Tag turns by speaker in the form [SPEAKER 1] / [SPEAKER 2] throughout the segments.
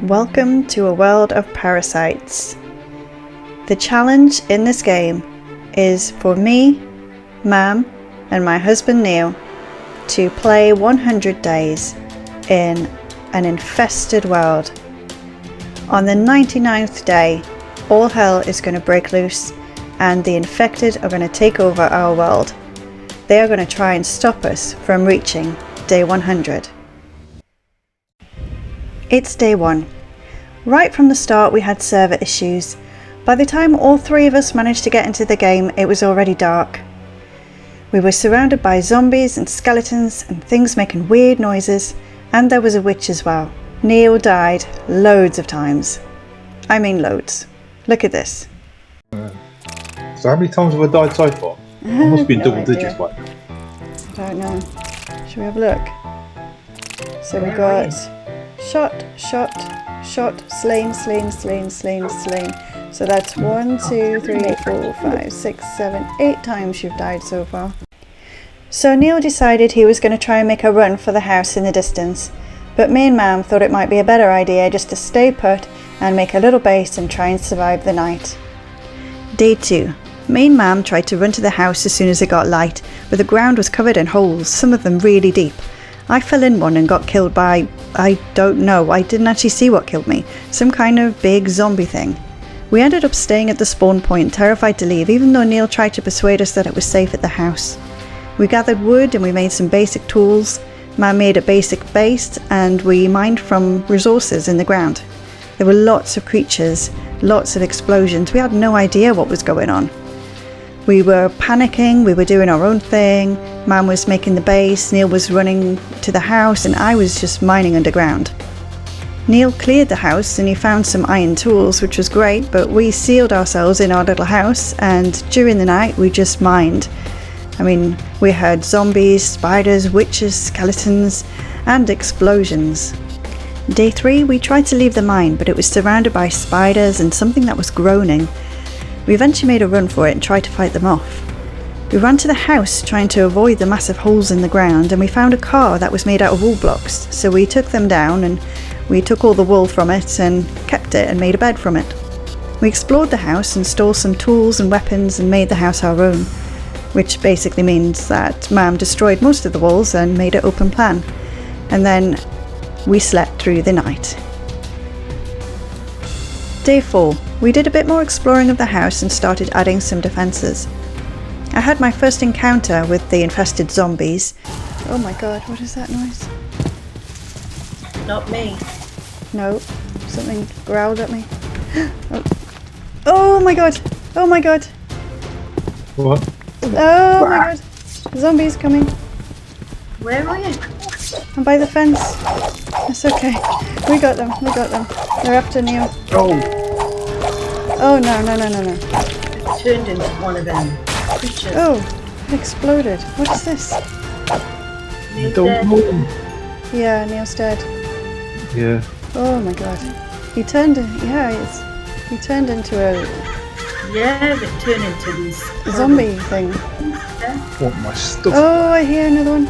[SPEAKER 1] Welcome to a world of parasites. The challenge in this game is for me, Mam, and my husband Neil to play 100 days in an infested world. On the 99th day, all hell is going to break loose and the infected are going to take over our world. They are going to try and stop us from reaching day 100. It's day 1. Right from the start we had server issues. By the time all 3 of us managed to get into the game, it was already dark. We were surrounded by zombies and skeletons and things making weird noises, and there was a witch as well. Neil died loads of times. I mean loads. Look at this.
[SPEAKER 2] So how many times have I died so far? I must be in double digits by now.
[SPEAKER 1] I don't know. Should we have a look? So we got shot, slain. So that's 1, 2, 3, 4, 5, 6, 7, 8 times you've died so far. So Neil decided he was going to try and make a run for the house in the distance, but me and Mam thought it might be a better idea just to stay put and make a little base and try and survive the night. Day 2. Me and Mam tried to run to the house as soon as it got light, but the ground was covered in holes, some of them really deep. I fell in one and got killed by, I don't know, I didn't actually see what killed me, some kind of big zombie thing. We ended up staying at the spawn point, terrified to leave, even though Neil tried to persuade us that it was safe at the house. We gathered wood and we made some basic tools. Mam made a basic base and we mined from resources in the ground. There were lots of creatures, lots of explosions. We had no idea what was going on. We were panicking, we were doing our own thing. Mam was making the base, Neil was running to the house, and I was just mining underground. Neil cleared the house and he found some iron tools, which was great, but we sealed ourselves in our little house and during the night we just mined. I mean, we heard zombies, spiders, witches, skeletons, and explosions. Day 3, we tried to leave the mine, but it was surrounded by spiders and something that was groaning. We eventually made a run for it and tried to fight them off. We ran to the house trying to avoid the massive holes in the ground, and we found a car that was made out of wool blocks, so we took them down and we took all the wool from it and kept it and made a bed from it. We explored the house and stole some tools and weapons and made the house our own, which basically means that Mam destroyed most of the walls and made it open plan. And then we slept through the night. Day 4. We did a bit more exploring of the house and started adding some defences. I had my first encounter with the infested zombies. Oh my god, what is that noise?
[SPEAKER 3] Not me.
[SPEAKER 1] No, something growled at me. Oh my god! Oh my god!
[SPEAKER 2] What?
[SPEAKER 1] Oh my god! Zombies coming.
[SPEAKER 3] Where are you?
[SPEAKER 1] I'm by the fence. It's okay. We got them. They're after Neil. Oh no.
[SPEAKER 3] It turned into one of them creatures.
[SPEAKER 1] Oh, it exploded. What is this?
[SPEAKER 3] Neil's
[SPEAKER 2] Don't
[SPEAKER 3] dead.
[SPEAKER 2] move.
[SPEAKER 1] Yeah, Neil's dead.
[SPEAKER 2] Yeah.
[SPEAKER 1] Oh my god. He turned into a
[SPEAKER 3] Yeah, they turn into these
[SPEAKER 1] zombie thing.
[SPEAKER 2] What my stuff?
[SPEAKER 1] Oh, I hear another one.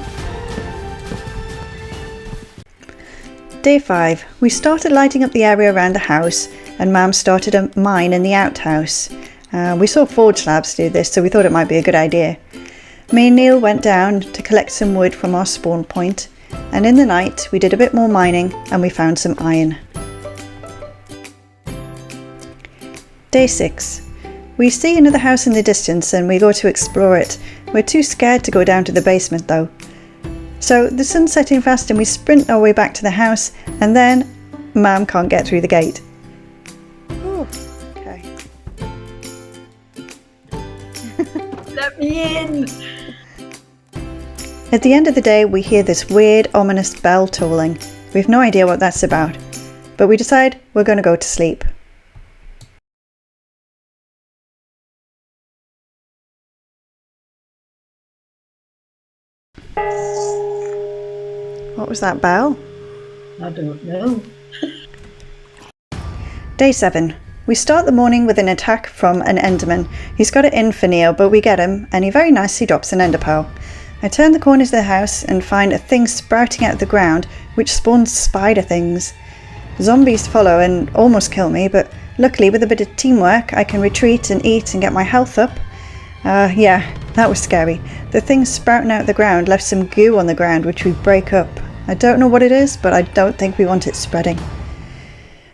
[SPEAKER 1] Day 5. We started lighting up the area around the house and Mam started a mine in the outhouse. We saw forge slabs do this, so we thought it might be a good idea. Me and Neil went down to collect some wood from our spawn point, and in the night we did a bit more mining and we found some iron. Day 6. We see another house in the distance and we go to explore it. We're too scared to go down to the basement though. So the sun's setting fast and we sprint our way back to the house, and then Mam can't get through the gate. Oh, okay.
[SPEAKER 3] Let me in!
[SPEAKER 1] At the end of the day we hear this weird ominous bell tolling. We've no idea what that's about, but we decide we're going to go to sleep. What was that bell?
[SPEAKER 3] I don't know.
[SPEAKER 1] Day 7. We start the morning with an attack from an enderman. He's got it in for Neil, but we get him and he very nicely drops an ender pearl. I turn the corners of the house and find a thing sprouting out of the ground which spawns spider things. Zombies follow and almost kill me, but luckily with a bit of teamwork I can retreat and eat and get my health up. Yeah, that was scary. The thing sprouting out the ground left some goo on the ground which we break up. I don't know what it is, but I don't think we want it spreading.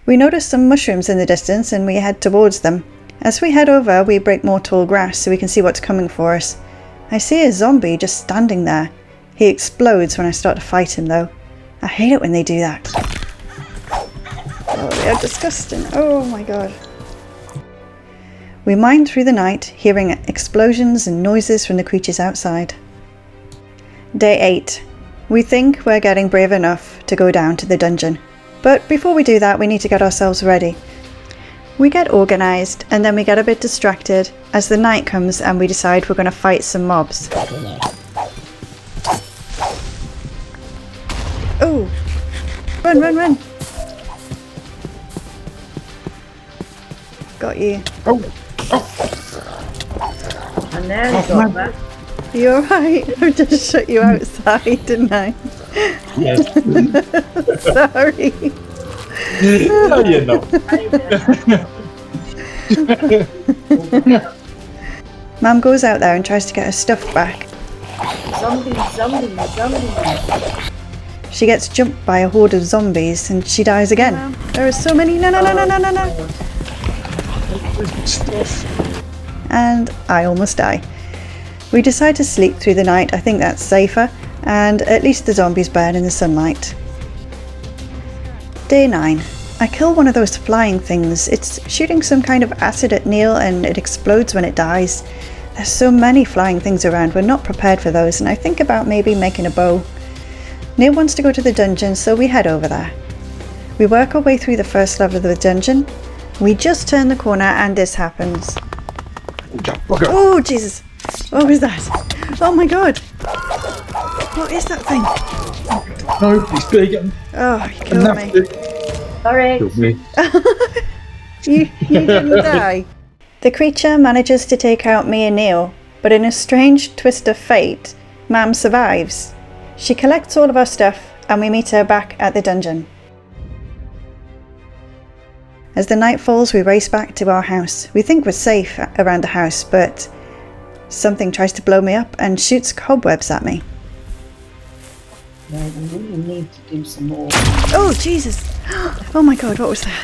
[SPEAKER 1] We notice some mushrooms in the distance and we head towards them. As we head over, we break more tall grass so we can see what's coming for us. I see a zombie just standing there. He explodes when I start to fight him though. I hate it when they do that. Oh, they're disgusting. Oh my god. We mine through the night, hearing explosions and noises from the creatures outside. Day 8. We think we're getting brave enough to go down to the dungeon. But before we do that, we need to get ourselves ready. We get organised and then we get a bit distracted as the night comes and we decide we're going to fight some mobs. Oh! Run, run, run! Got you.
[SPEAKER 3] And there you got that.
[SPEAKER 1] You alright? I just shut you outside, didn't I?
[SPEAKER 2] Yes.
[SPEAKER 1] Sorry.
[SPEAKER 2] No, you're not.
[SPEAKER 1] Mum goes out there and tries to get her stuff back.
[SPEAKER 3] Zombies.
[SPEAKER 1] She gets jumped by a horde of zombies and she dies again. There are so many. No. And I almost die. We decide to sleep through the night. I think that's safer, and at least the zombies burn in the sunlight. Day 9. I kill one of those flying things. It's shooting some kind of acid at Neil and it explodes when it dies. There's so many flying things around, we're not prepared for those, and I think about maybe making a bow. Neil wants to go to the dungeon, so we head over there. We work our way through the first level of the dungeon. We just turn the corner and this happens. Oh Jesus! What was that? Oh my god! What is that thing?
[SPEAKER 2] No, it's big.
[SPEAKER 1] Oh, you killed me.
[SPEAKER 3] Sorry.
[SPEAKER 2] Killed me.
[SPEAKER 1] You didn't die. The creature manages to take out me and Neil, but in a strange twist of fate, Mam survives. She collects all of our stuff and we meet her back at the dungeon. As the night falls, we race back to our house. We think we're safe around the house, but something tries to blow me up and shoots cobwebs at me.
[SPEAKER 3] Yeah, you really need to do some more.
[SPEAKER 1] Oh Jesus! Oh my god, what was that?
[SPEAKER 3] I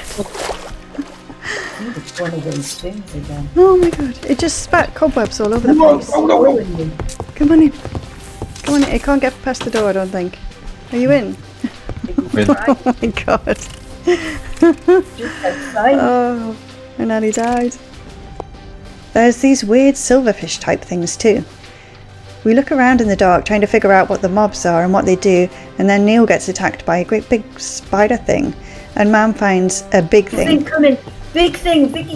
[SPEAKER 3] think it's one of those things again.
[SPEAKER 1] Oh my god, it just spat cobwebs all over the place.
[SPEAKER 3] Following you.
[SPEAKER 1] Come on in. Come on in, it can't get past the door, I don't think. Are you in? Oh my god.
[SPEAKER 3] Just outside.
[SPEAKER 1] Oh, I nearly died. There's these weird silverfish type things too. We look around in the dark trying to figure out what the mobs are and what they do, and then Neil gets attacked by a great big spider thing, and Mam finds a big thing.
[SPEAKER 3] Thing coming. Big thing. Big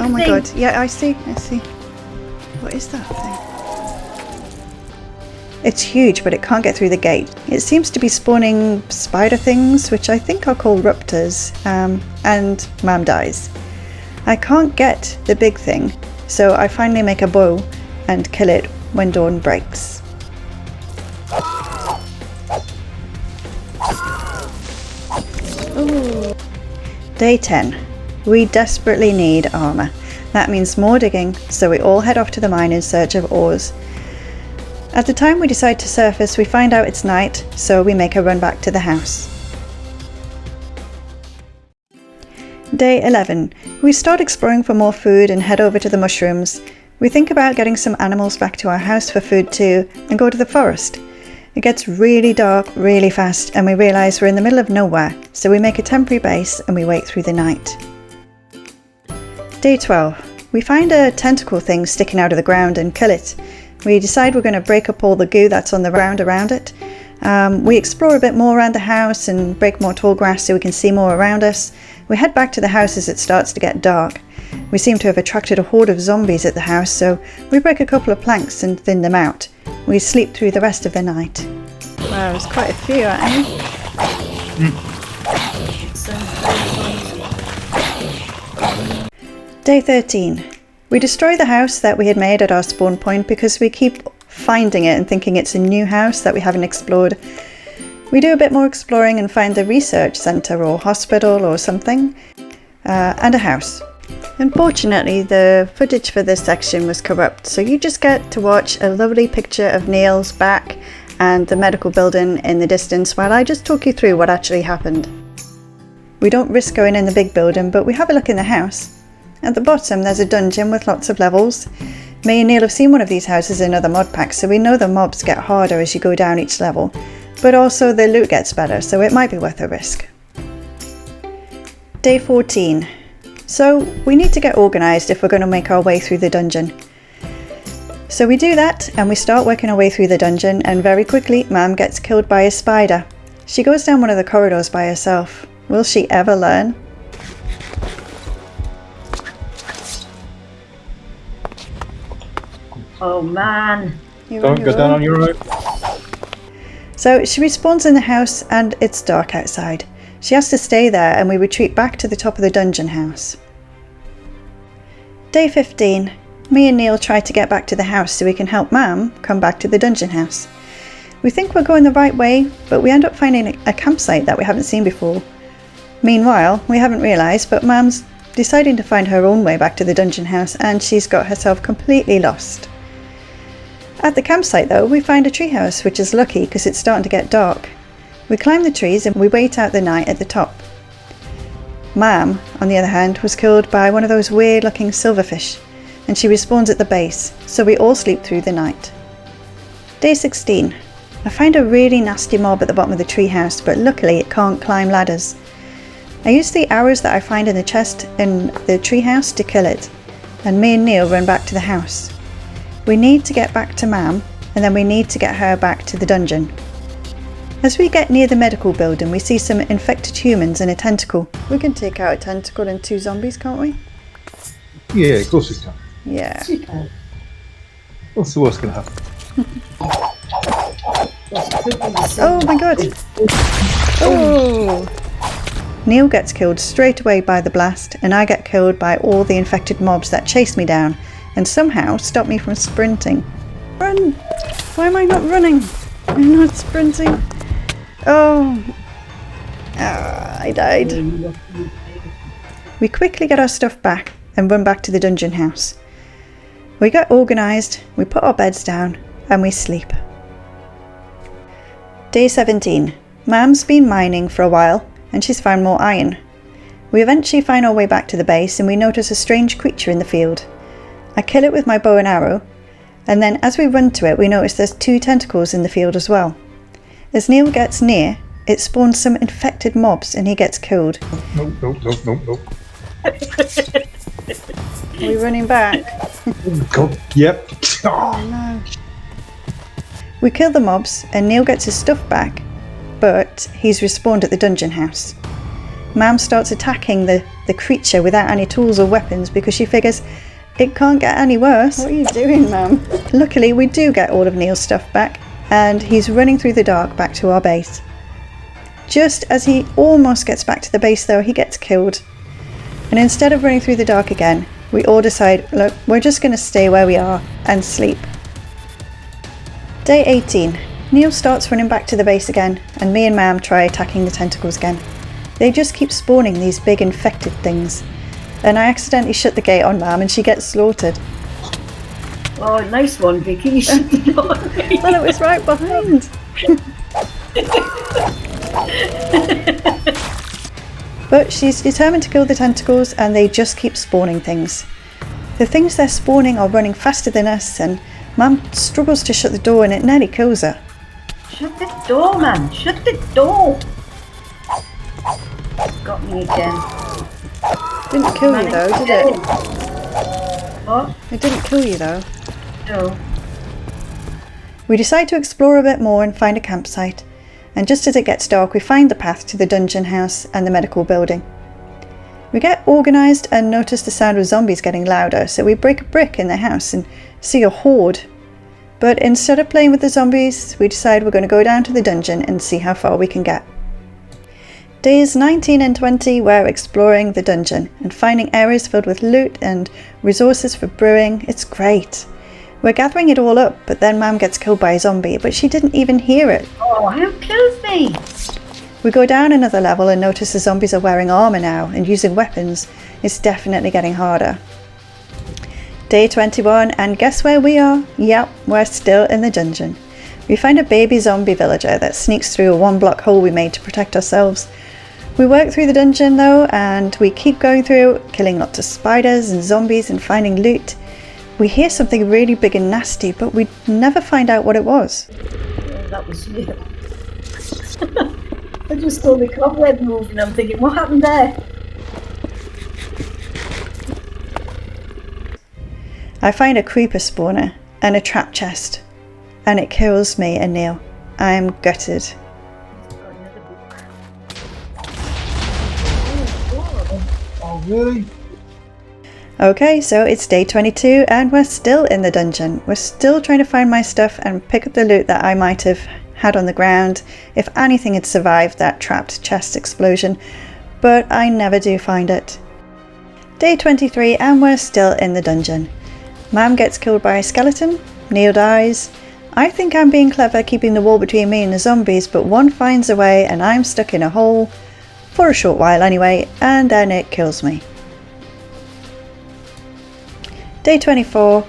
[SPEAKER 1] Oh my
[SPEAKER 3] thing.
[SPEAKER 1] god, yeah, I see. What is that thing? It's huge, but it can't get through the gate. It seems to be spawning spider things, which I think are called ruptors, and Mam dies. I can't get the big thing, so I finally make a bow and kill it when dawn breaks. Ooh. Day 10. We desperately need armour. That means more digging, so we all head off to the mine in search of ores. At the time we decide to surface, we find out it's night, so we make a run back to the house. Day 11. We start exploring for more food and head over to the mushrooms. We think about getting some animals back to our house for food too, and go to the forest. It gets really dark really fast and we realise we're in the middle of nowhere, so we make a temporary base and we wait through the night. Day 12. We find a tentacle thing sticking out of the ground and kill it. We decide we're going to break up all the goo that's on the ground around it. We explore a bit more around the house and break more tall grass so we can see more around us. We head back to the house as it starts to get dark. We seem to have attracted a horde of zombies at the house, so we break a couple of planks and thin them out. We sleep through the rest of the night. Wow, there's quite a few, aren't there? Day 13. We destroy the house that we had made at our spawn point because we keep finding it and thinking it's a new house that we haven't explored. We do a bit more exploring and find the research centre or hospital or something, and a house. Unfortunately, the footage for this section was corrupt, so you just get to watch a lovely picture of Neil's back and the medical building in the distance while I just talk you through what actually happened. We don't risk going in the big building, but we have a look in the house. At the bottom there's a dungeon with lots of levels. Me and Neil have seen one of these houses in other mod packs, so we know the mobs get harder as you go down each level, but also the loot gets better, so it might be worth a risk. Day 14. So we need to get organised if we're going to make our way through the dungeon. So we do that and we start working our way through the dungeon, and very quickly Mam gets killed by a spider. She goes down one of the corridors by herself. Will she ever learn?
[SPEAKER 3] Oh man.
[SPEAKER 2] Don't go down on your own.
[SPEAKER 1] So she respawns in the house and it's dark outside. She has to stay there and we retreat back to the top of the dungeon house. Day 15. Me and Neil try to get back to the house so we can help Mam come back to the dungeon house. We think we're going the right way, but we end up finding a campsite that we haven't seen before. Meanwhile, we haven't realised, but Mam's deciding to find her own way back to the dungeon house and she's got herself completely lost. At the campsite though, we find a treehouse, which is lucky because it's starting to get dark. We climb the trees and we wait out the night at the top. Mam, on the other hand, was killed by one of those weird looking silverfish, and she respawns at the base, so we all sleep through the night. Day 16. I find a really nasty mob at the bottom of the treehouse, but luckily it can't climb ladders. I use the arrows that I find in the chest in the treehouse to kill it, and me and Neil run back to the house. We need to get back to Mam, and then we need to get her back to the dungeon. As we get near the medical building, we see some infected humans and a tentacle. We can take out a tentacle and 2 zombies, can't we?
[SPEAKER 2] Yeah, of course we can.
[SPEAKER 1] Yeah.
[SPEAKER 2] What's the worst going to happen?
[SPEAKER 1] Oh my god! Oh! Neil gets killed straight away by the blast, and I get killed by all the infected mobs that chase me down and somehow stop me from sprinting. Run! Why am I not running? I'm not sprinting. Oh! I died. We quickly get our stuff back and run back to the dungeon house. We get organised, we put our beds down, and we sleep. Day 17. Mam's been mining for a while, and she's found more iron. We eventually find our way back to the base, and we notice a strange creature in the field. I kill it with my bow and arrow, and then as we run to it, we notice there's 2 tentacles in the field as well. As Neil gets near, it spawns some infected mobs, and he gets killed.
[SPEAKER 2] Nope.
[SPEAKER 1] Are we running back?
[SPEAKER 2] Oh god, yep.
[SPEAKER 1] Oh no. We kill the mobs and Neil gets his stuff back, but he's respawned at the dungeon house. Mam starts attacking the creature without any tools or weapons because she figures it can't get any worse. What are you doing, Mam? Luckily, we do get all of Neil's stuff back and he's running through the dark back to our base. Just as he almost gets back to the base though, he gets killed. And instead of running through the dark again, we all decide, look, we're just going to stay where we are and sleep. Day 18. Neil starts running back to the base again, and me and Mam try attacking the tentacles again. They just keep spawning these big infected things, and I accidentally shut the gate on Mam and she gets slaughtered.
[SPEAKER 3] Oh, nice one, Vicky. You should
[SPEAKER 1] Well, it was right behind. But she's determined to kill the tentacles and they just keep spawning things. The things they're spawning are running faster than us and Mam struggles to shut the door and it nearly kills her.
[SPEAKER 3] Shut the door, man. Shut the door. Got me again.
[SPEAKER 1] Didn't kill you though, did it?
[SPEAKER 3] What?
[SPEAKER 1] It didn't kill you though.
[SPEAKER 3] No.
[SPEAKER 1] We decide to explore a bit more and find a campsite. And just as it gets dark, we find the path to the dungeon house and the medical building. We get organised and notice the sound of zombies getting louder, so we break a brick in the house and see a horde. But instead of playing with the zombies, we decide we're going to go down to the dungeon and see how far we can get. Days 19 and 20, we're exploring the dungeon and finding areas filled with loot and resources for brewing. It's great. We're gathering it all up, but then Mam gets killed by a zombie, but she didn't even hear it.
[SPEAKER 3] Oh, who killed me?
[SPEAKER 1] We go down another level and notice the zombies are wearing armour now and using weapons. It's definitely getting harder. Day 21, and guess where we are? Yep, we're still in the dungeon. We find a baby zombie villager that sneaks through a 1-block hole we made to protect ourselves. We work through the dungeon though, and we keep going through, killing lots of spiders and zombies and finding loot. We hear something really big and nasty, but we never find out what it was.
[SPEAKER 3] Oh, that was you. I just saw the cobweb move and I'm thinking, what happened there?
[SPEAKER 1] I find a creeper spawner and a trap chest, and it kills me and Neil. I'm gutted.
[SPEAKER 2] Oh, really?
[SPEAKER 1] Okay, so it's day 22 and we're still in the dungeon. We're still trying to find my stuff and pick up the loot that I might have had on the ground if anything had survived that trapped chest explosion, but I never do find it. Day 23 and we're still in the dungeon. Mam gets killed by a skeleton, Neil dies. I think I'm being clever keeping the wall between me and the zombies, but one finds a way and I'm stuck in a hole, for a short while anyway, and then it kills me. Day 24,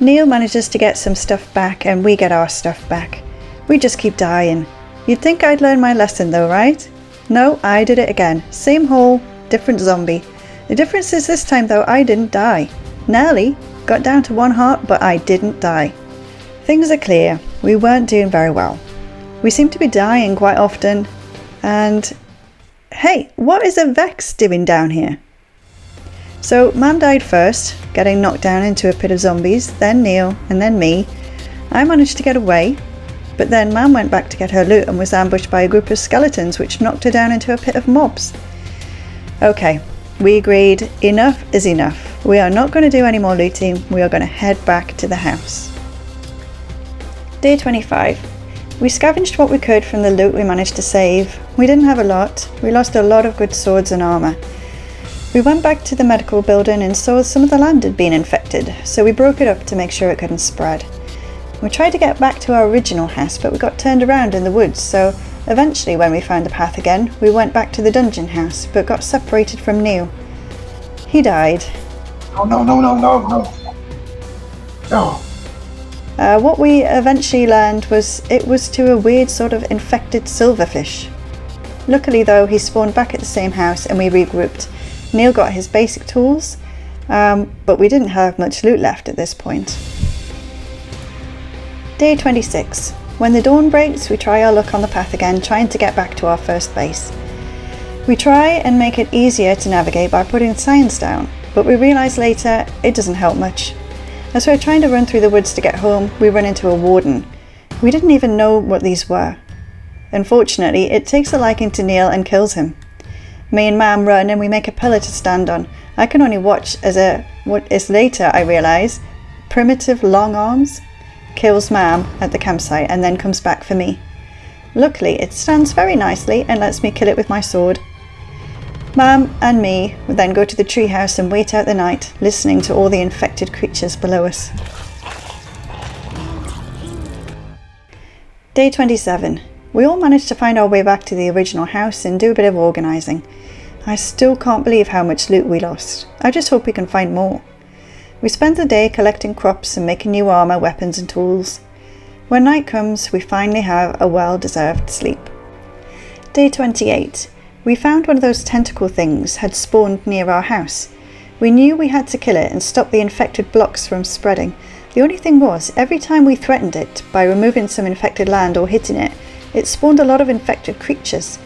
[SPEAKER 1] Neil manages to get some stuff back and we get our stuff back. We just keep dying. You'd think I'd learned my lesson though, right? No, I did it again. Same hole, different zombie. The difference is this time though, I didn't die. Nearly got down to 1 heart, but I didn't die. Things are clear. We weren't doing very well. We seem to be dying quite often. And hey, what is a Vex doing down here? So Mam died first, getting knocked down into a pit of zombies, then Neil, and then me. I managed to get away, but then Mam went back to get her loot and was ambushed by a group of skeletons which knocked her down into a pit of mobs. Okay, we agreed enough is enough. We are not going to do any more looting, we are going to head back to the house. Day 25. We scavenged what we could from the loot we managed to save. We didn't have a lot, we lost a lot of good swords and armour. We went back to the medical building and saw some of the land had been infected, so we broke it up to make sure it couldn't spread. We tried to get back to our original house, but we got turned around in the woods, so eventually when we found the path again, we went back to the dungeon house, but got separated from Neil. He died.
[SPEAKER 2] Oh, no. No.
[SPEAKER 1] What we eventually learned was it was to a weird sort of infected silverfish. Luckily though, he spawned back at the same house and we regrouped. Neil got his basic tools, but we didn't have much loot left at this point. Day 26. When the dawn breaks, we try our luck on the path again, trying to get back to our first base. We try and make it easier to navigate by putting signs down, but we realise later it doesn't help much. As we're trying to run through the woods to get home, we run into a warden. We didn't even know what these were. Unfortunately, it takes a liking to Neil and kills him. Me and Mam run and we make a pillar to stand on. I can only watch as what is later, I realise, primitive long arms kills Mam at the campsite and then comes back for me. Luckily, it stands very nicely and lets me kill it with my sword. Mam and me would then go to the treehouse and wait out the night, listening to all the infected creatures below us. Day 27. We all managed to find our way back to the original house and do a bit of organising. I still can't believe how much loot we lost. I just hope we can find more. We spend the day collecting crops and making new armour, weapons and tools. When night comes, we finally have a well-deserved sleep. Day 28. We found one of those tentacle things had spawned near our house. We knew we had to kill it and stop the infected blocks from spreading. The only thing was, every time we threatened it by removing some infected land or hitting it, it spawned a lot of infected creatures.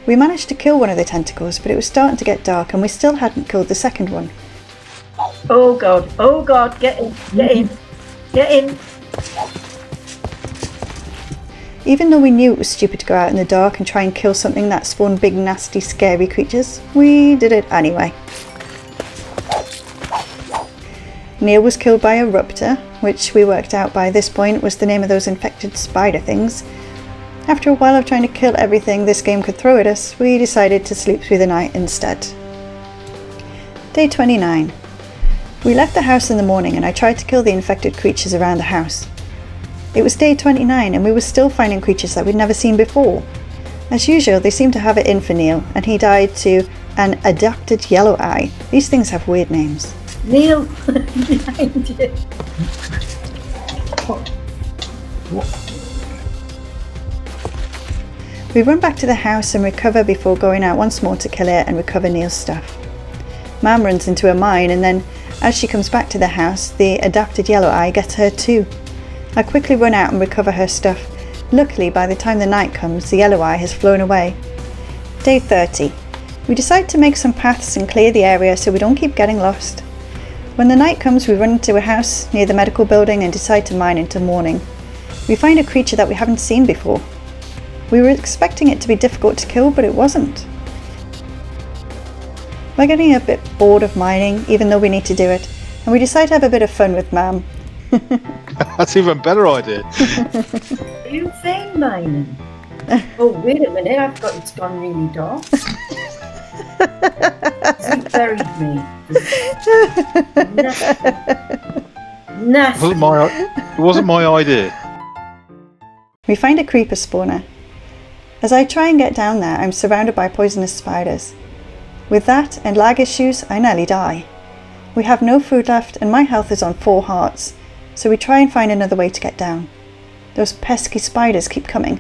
[SPEAKER 1] We managed to kill one of the tentacles, but it was starting to get dark and we still hadn't killed the second one.
[SPEAKER 3] Oh god, get in.
[SPEAKER 1] Even though we knew it was stupid to go out in the dark and try and kill something that spawned big, nasty, scary creatures, we did it anyway. Neil was killed by a ruptor, which we worked out by this point was the name of those infected spider things. After a while of trying to kill everything this game could throw at us, we decided to sleep through the night instead. Day 29. We left the house in the morning and I tried to kill the infected creatures around the house. It was day 29 and we were still finding creatures that we'd never seen before. As usual, they seemed to have it in for Neil, and he died to an adapted yellow eye. These things have weird names.
[SPEAKER 3] Neil, behind you.
[SPEAKER 2] What?
[SPEAKER 1] We run back to the house and recover before going out once more to kill it and recover Neil's stuff. Mam runs into a mine, and then as she comes back to the house, the adapted yellow eye gets her too. I quickly run out and recover her stuff. Luckily, by the time the night comes, the yellow eye has flown away. Day 30. We decide to make some paths and clear the area so we don't keep getting lost. When the night comes, we run into a house near the medical building and decide to mine into morning. We find a creature that we haven't seen before. We were expecting it to be difficult to kill, but it wasn't. We're getting a bit bored of mining, even though we need to do it, and we decide to have a bit of fun with Mam.
[SPEAKER 2] That's an even better idea.
[SPEAKER 3] Are you vein mining? Oh, wait a minute, it's gone really dark. He buried me. Nasty.
[SPEAKER 2] It wasn't my idea.
[SPEAKER 1] We find a creeper spawner. As I try and get down there, I'm surrounded by poisonous spiders. With that and lag issues, I nearly die. We have no food left and my health is on 4 hearts, so we try and find another way to get down. Those pesky spiders keep coming.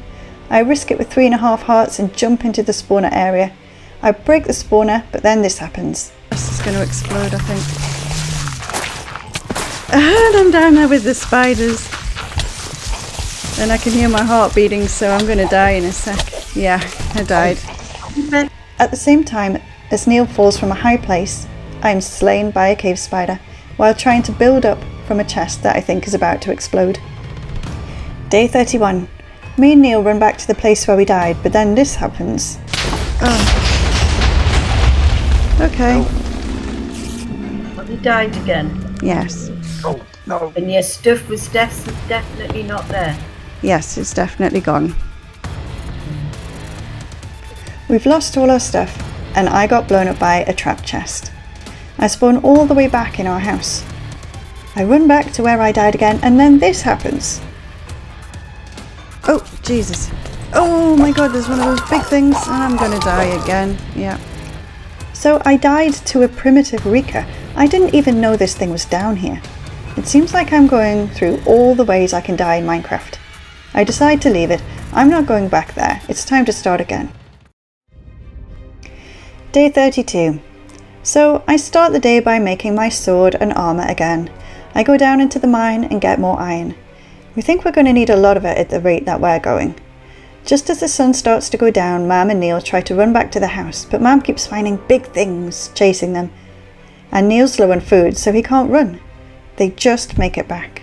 [SPEAKER 1] I risk it with 3.5 hearts and jump into the spawner area. I break the spawner, but then this happens. This is going to explode, I think. And I'm down there with the spiders. And I can hear my heart beating, so I'm going to die in a sec. Yeah, I died. At the same time, as Neil falls from a high place, I am slain by a cave spider while trying to build up from a chest that I think is about to explode. Day 31. Me and Neil run back to the place where we died, but then this happens. Oh. Okay.
[SPEAKER 3] Have you died again?
[SPEAKER 1] Yes.
[SPEAKER 2] Oh, no.
[SPEAKER 3] And your stuff was definitely not there.
[SPEAKER 1] Yes, it's definitely gone. We've lost all our stuff, and I got blown up by a trap chest. I spawn all the way back in our house. I run back to where I died again, and then this happens. Oh, Jesus. Oh my god, there's one of those big things, and I'm gonna die again. Yeah. So I died to a primitive Rika. I didn't even know this thing was down here. It seems like I'm going through all the ways I can die in Minecraft. I decide to leave it. I'm not going back there. It's time to start again. Day 32. So I start the day by making my sword and armour again. I go down into the mine and get more iron. We think we're going to need a lot of it at the rate that we're going. Just as the sun starts to go down, Mam and Neil try to run back to the house, but Mam keeps finding big things chasing them. And Neil's low on food, so he can't run. They just make it back.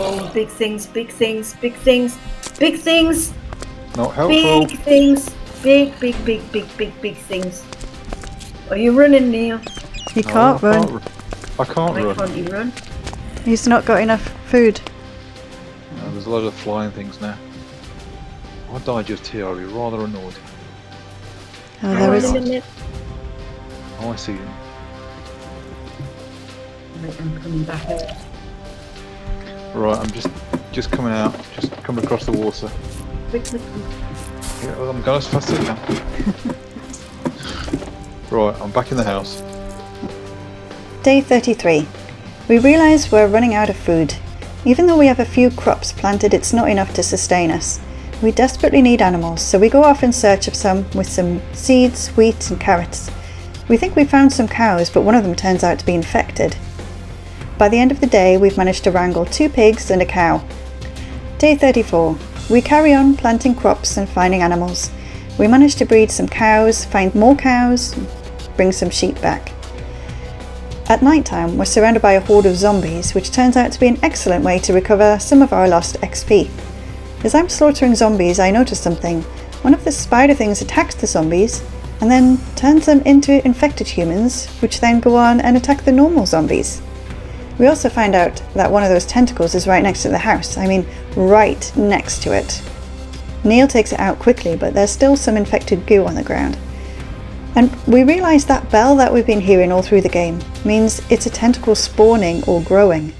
[SPEAKER 3] Oh, big things, big things, big things, big things,
[SPEAKER 2] Not helpful.
[SPEAKER 3] big things, big things. Are you running, Neil?
[SPEAKER 1] He can't run.
[SPEAKER 2] I can't
[SPEAKER 3] Why
[SPEAKER 2] run.
[SPEAKER 3] can't you run?
[SPEAKER 1] He's not got enough food.
[SPEAKER 2] No, there's a lot of flying things now. I died just here. I'll be rather annoyed.
[SPEAKER 1] Oh, there is.
[SPEAKER 2] Oh, I see you.
[SPEAKER 3] Right, I'm coming back out.
[SPEAKER 2] Right, I'm just coming out. Just coming across the water.
[SPEAKER 3] Quick.
[SPEAKER 2] Yeah, well, I'm going as fast as I can. Right, I'm back in the house.
[SPEAKER 1] Day 33. We realise we're running out of food. Even though we have a few crops planted, it's not enough to sustain us. We desperately need animals, so we go off in search of some with some seeds, wheat and carrots. We think we found some cows, but one of them turns out to be infected. By the end of the day, we've managed to wrangle 2 pigs and a cow. Day 34. We carry on planting crops and finding animals. We manage to breed some cows, find more cows, bring some sheep back. At night time, we're surrounded by a horde of zombies, which turns out to be an excellent way to recover some of our lost XP. As I'm slaughtering zombies, I notice something. One of the spider things attacks the zombies, and then turns them into infected humans, which then go on and attack the normal zombies. We also find out that one of those tentacles is right next to the house. I mean, right next to it. Neil takes it out quickly, but there's still some infected goo on the ground. And we realise that bell that we've been hearing all through the game means it's a tentacle spawning or growing.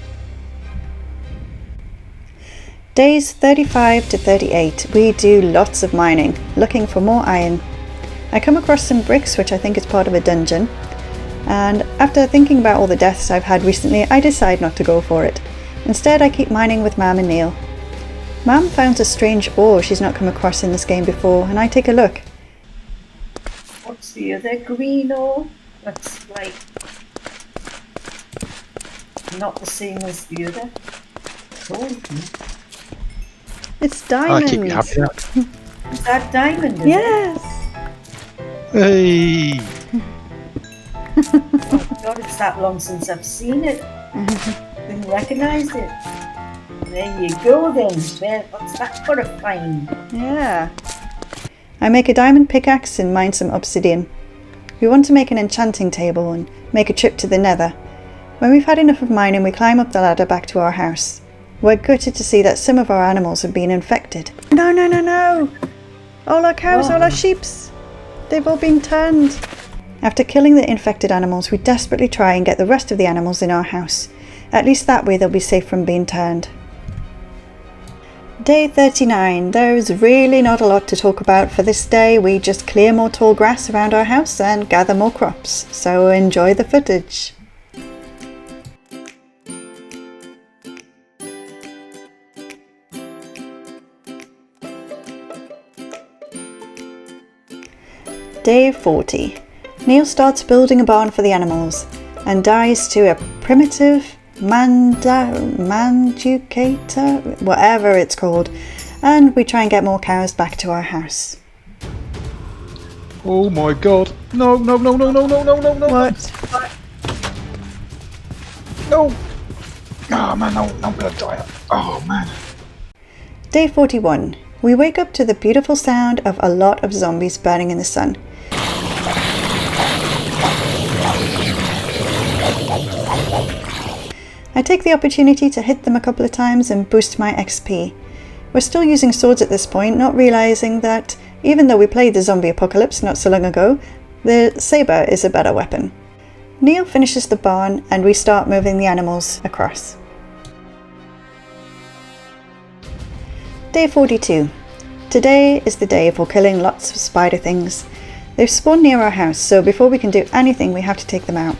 [SPEAKER 1] Days 35 to 38, we do lots of mining, looking for more iron. I come across some bricks, which I think is part of a dungeon, and after thinking about all the deaths I've had recently, I decide not to go for it. Instead, I keep mining with Mam and Neil. Mam found a strange ore she's not come across in this game before, and I take a look.
[SPEAKER 3] What's the other green ore? That's like not the same as the other.
[SPEAKER 1] It's diamond.
[SPEAKER 2] I keep you happy.
[SPEAKER 3] Is that diamond? Is
[SPEAKER 1] Yes.
[SPEAKER 2] Hey!
[SPEAKER 3] Oh God, it's that long since I've seen it. Didn't recognise it. There you go then. There, what's that for a find?
[SPEAKER 1] Yeah. I make a diamond pickaxe and mine some obsidian. We want to make an enchanting table and make a trip to the nether. When we've had enough of mining, we climb up the ladder back to our house. We're gutted to see that some of our animals have been infected. No, no, no, no! All our cows, all our sheeps! They've all been turned. After killing the infected animals, we desperately try and get the rest of the animals in our house. At least that way they'll be safe from being turned. Day 39. There is really not a lot to talk about for this day. We just clear more tall grass around our house and gather more crops. So enjoy the footage. Day 40. Neil starts building a barn for the animals and dies to a primitive manducator, whatever it's called, and we try and get more cows back to our house.
[SPEAKER 2] Oh my god! No, no, no, no, no, no, no, no, no!
[SPEAKER 1] What?
[SPEAKER 2] No! Oh man, no, I'm gonna die. Oh man.
[SPEAKER 1] Day 41. We wake up to the beautiful sound of a lot of zombies burning in the sun. I take the opportunity to hit them a couple of times and boost my XP. We're still using swords at this point, not realising that even though we played the zombie apocalypse not so long ago, the saber is a better weapon. Neil finishes the barn and we start moving the animals across. Day 42. Today is the day for killing lots of spider things. They've spawned near our house, so before we can do anything we have to take them out.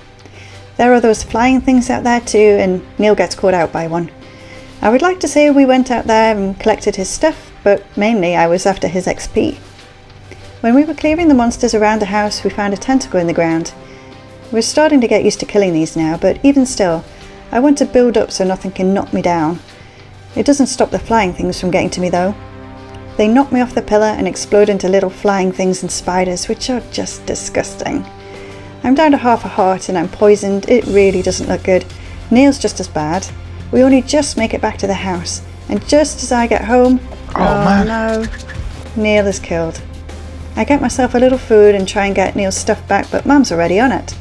[SPEAKER 1] There are those flying things out there too, and Neil gets caught out by one. I would like to say we went out there and collected his stuff, but mainly I was after his XP. When we were clearing the monsters around the house, we found a tentacle in the ground. We're starting to get used to killing these now, but even still, I want to build up so nothing can knock me down. It doesn't stop the flying things from getting to me though. They knock me off the pillar and explode into little flying things and spiders, which are just disgusting. I'm down to half a heart and I'm poisoned. It really doesn't look good. Neil's just as bad. We only just make it back to the house, and just as I get home,
[SPEAKER 2] Oh man.
[SPEAKER 1] no, Neil is killed. I get myself a little food and try and get Neil's stuff back, but Mum's already on it.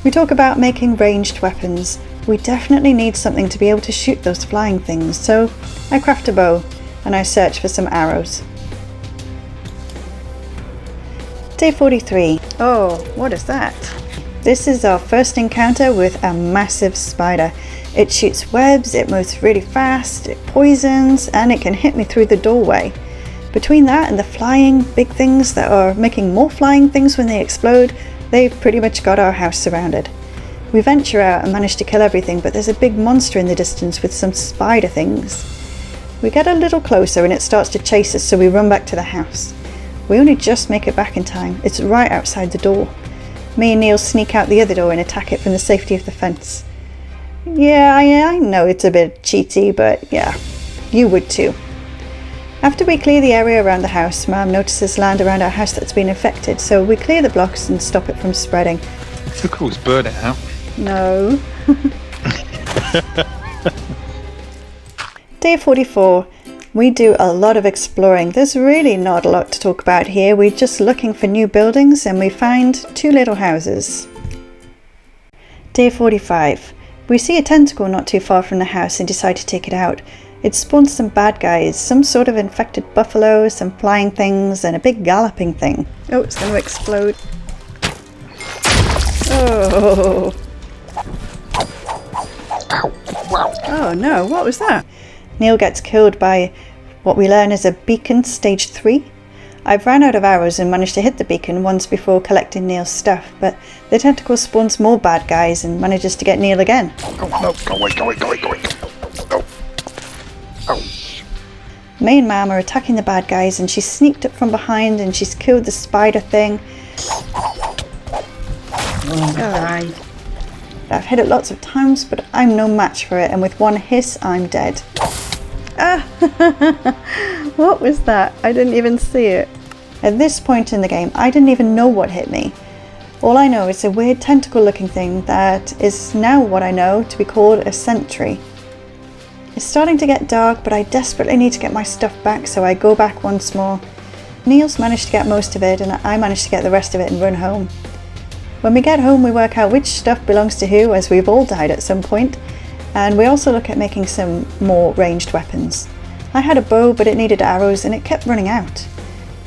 [SPEAKER 1] We talk about making ranged weapons. We definitely need something to be able to shoot those flying things, so I craft a bow and I search for some arrows. Day 43. Oh, what is that? This is our first encounter with a massive spider. It shoots webs, it moves really fast, it poisons, and it can hit me through the doorway. Between that and the flying big things that are making more flying things when they explode, they've pretty much got our house surrounded. We venture out and manage to kill everything, but there's a big monster in the distance with some spider things. We get a little closer and it starts to chase us, so we run back to the house. We only just make it back in time. It's right outside the door. Me and Neil sneak out the other door and attack it from the safety of the fence. Yeah, I know it's a bit cheaty, but yeah, you would too. After we clear the area around the house, Mum notices land around our house that's been infected, so we clear the blocks and stop it from spreading.
[SPEAKER 2] Of course, burn it out.
[SPEAKER 1] No. Day 44. We do a lot of exploring. There's really not a lot to talk about here. We're just looking for new buildings and we find 2 little houses. Day 45. We see a tentacle not too far from the house and decide to take it out. It spawns some bad guys, some sort of infected buffalo, some flying things, and a big galloping thing. Oh, it's going to explode. Oh.
[SPEAKER 2] Ow! Wow!
[SPEAKER 1] Oh no, what was that? Neil gets killed by what we learn is a beacon stage 3. I've ran out of arrows and managed to hit the beacon once before collecting Neil's stuff, but the tentacle spawns more bad guys and manages to get Neil again.
[SPEAKER 2] Oh no, go away, go away, go away, go away. No. Oh.
[SPEAKER 1] May and Mam are attacking the bad guys and she's sneaked up from behind and she's killed the spider thing.
[SPEAKER 3] Oh, died.
[SPEAKER 1] I've hit it lots of times, but I'm no match for it, and with one hiss, I'm dead. Ah! What was that? I didn't even see it. At this point in the game, I didn't even know what hit me. All I know is a weird tentacle-looking thing that is now what I know to be called a sentry. It's starting to get dark, but I desperately need to get my stuff back, so I go back once more. Neil's managed to get most of it, and I managed to get the rest of it and run home. When we get home, we work out which stuff belongs to who, as we've all died at some point, and we also look at making some more ranged weapons. I had a bow, but it needed arrows and it kept running out.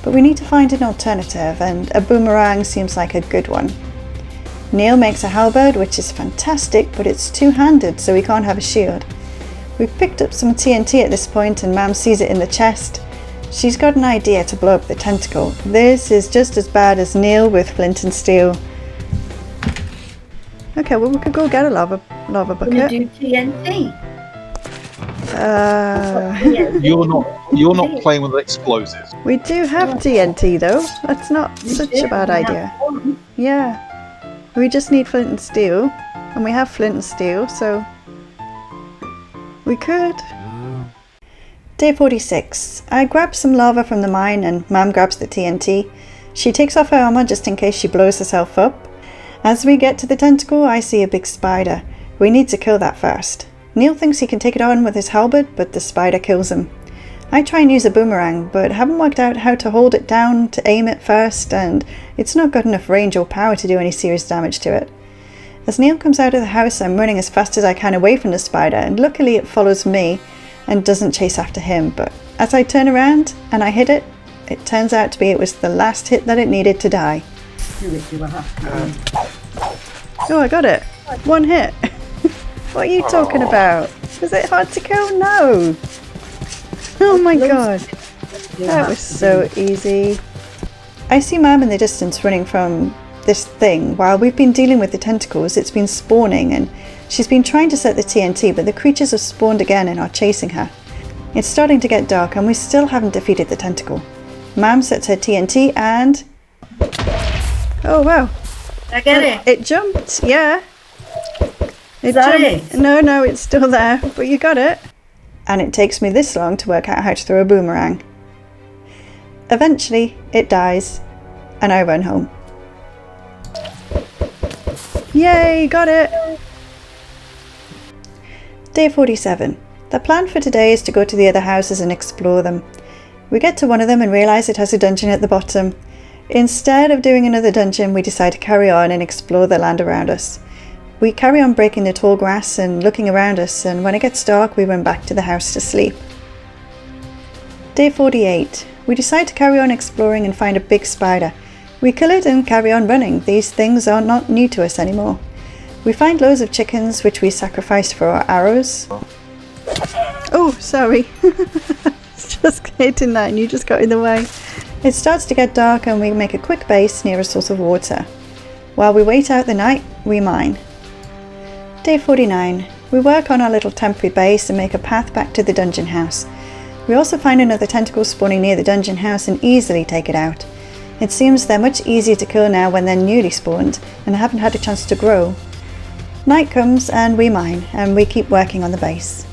[SPEAKER 1] But we need to find an alternative, and a boomerang seems like a good one. Neil makes a halberd, which is fantastic, but it's two-handed, so we can't have a shield. We've picked up some TNT at this point, and Mam sees it in the chest. She's got an idea to blow up the tentacle. This is just as bad as Neil with flint and steel. Okay, well we could go get a lava bucket.
[SPEAKER 3] Can you do TNT?
[SPEAKER 2] You're not playing with explosives.
[SPEAKER 1] We do have TNT though. That's not such a bad idea. Yeah. We just need flint and steel. And we have flint and steel, so we could. Day 46. I grab some lava from the mine and Mam grabs the TNT. She takes off her armor just in case she blows herself up. As we get to the tentacle, I see a big spider. We need to kill that first. Neil thinks he can take it on with his halberd, but the spider kills him. I try and use a boomerang, but haven't worked out how to hold it down to aim it first, and it's not got enough range or power to do any serious damage to it. As Neil comes out of the house, I'm running as fast as I can away from the spider, and luckily it follows me and doesn't chase after him, but as I turn around and I hit it, it turns out to be it was the last hit that it needed to die. Oh, I got it. One hit. What are you talking about? Was it hard to kill? No. Oh my god. That was so easy. I see Mam in the distance running from this thing. While we've been dealing with the tentacles, it's been spawning and she's been trying to set the TNT, but the creatures have spawned again and are chasing her. It's starting to get dark and we still haven't defeated the tentacle. Mam sets her TNT and... Oh wow.
[SPEAKER 3] I get it.
[SPEAKER 1] It jumped, yeah.
[SPEAKER 3] Is that it?
[SPEAKER 1] No, it's still there, but you got it. And it takes me this long to work out how to throw a boomerang. Eventually, it dies, and I run home. Yay, got it! Day 47. The plan for today is to go to the other houses and explore them. We get to one of them and realise it has a dungeon at the bottom. Instead of doing another dungeon, we decide to carry on and explore the land around us. We carry on breaking the tall grass and looking around us, and when it gets dark we run back to the house to sleep. Day 48. We decide to carry on exploring and find a big spider. We kill it and carry on running. These things are not new to us anymore. We find loads of chickens which we sacrifice for our arrows. Oh, sorry. Just hitting that and you just got in the way. It starts to get dark and we make a quick base near a source of water. While we wait out the night, we mine. Day 49. We work on our little temporary base and make a path back to the dungeon house. We also find another tentacle spawning near the dungeon house and easily take it out. It seems they're much easier to kill now when they're newly spawned and haven't had a chance to grow. Night comes and we mine, and we keep working on the base.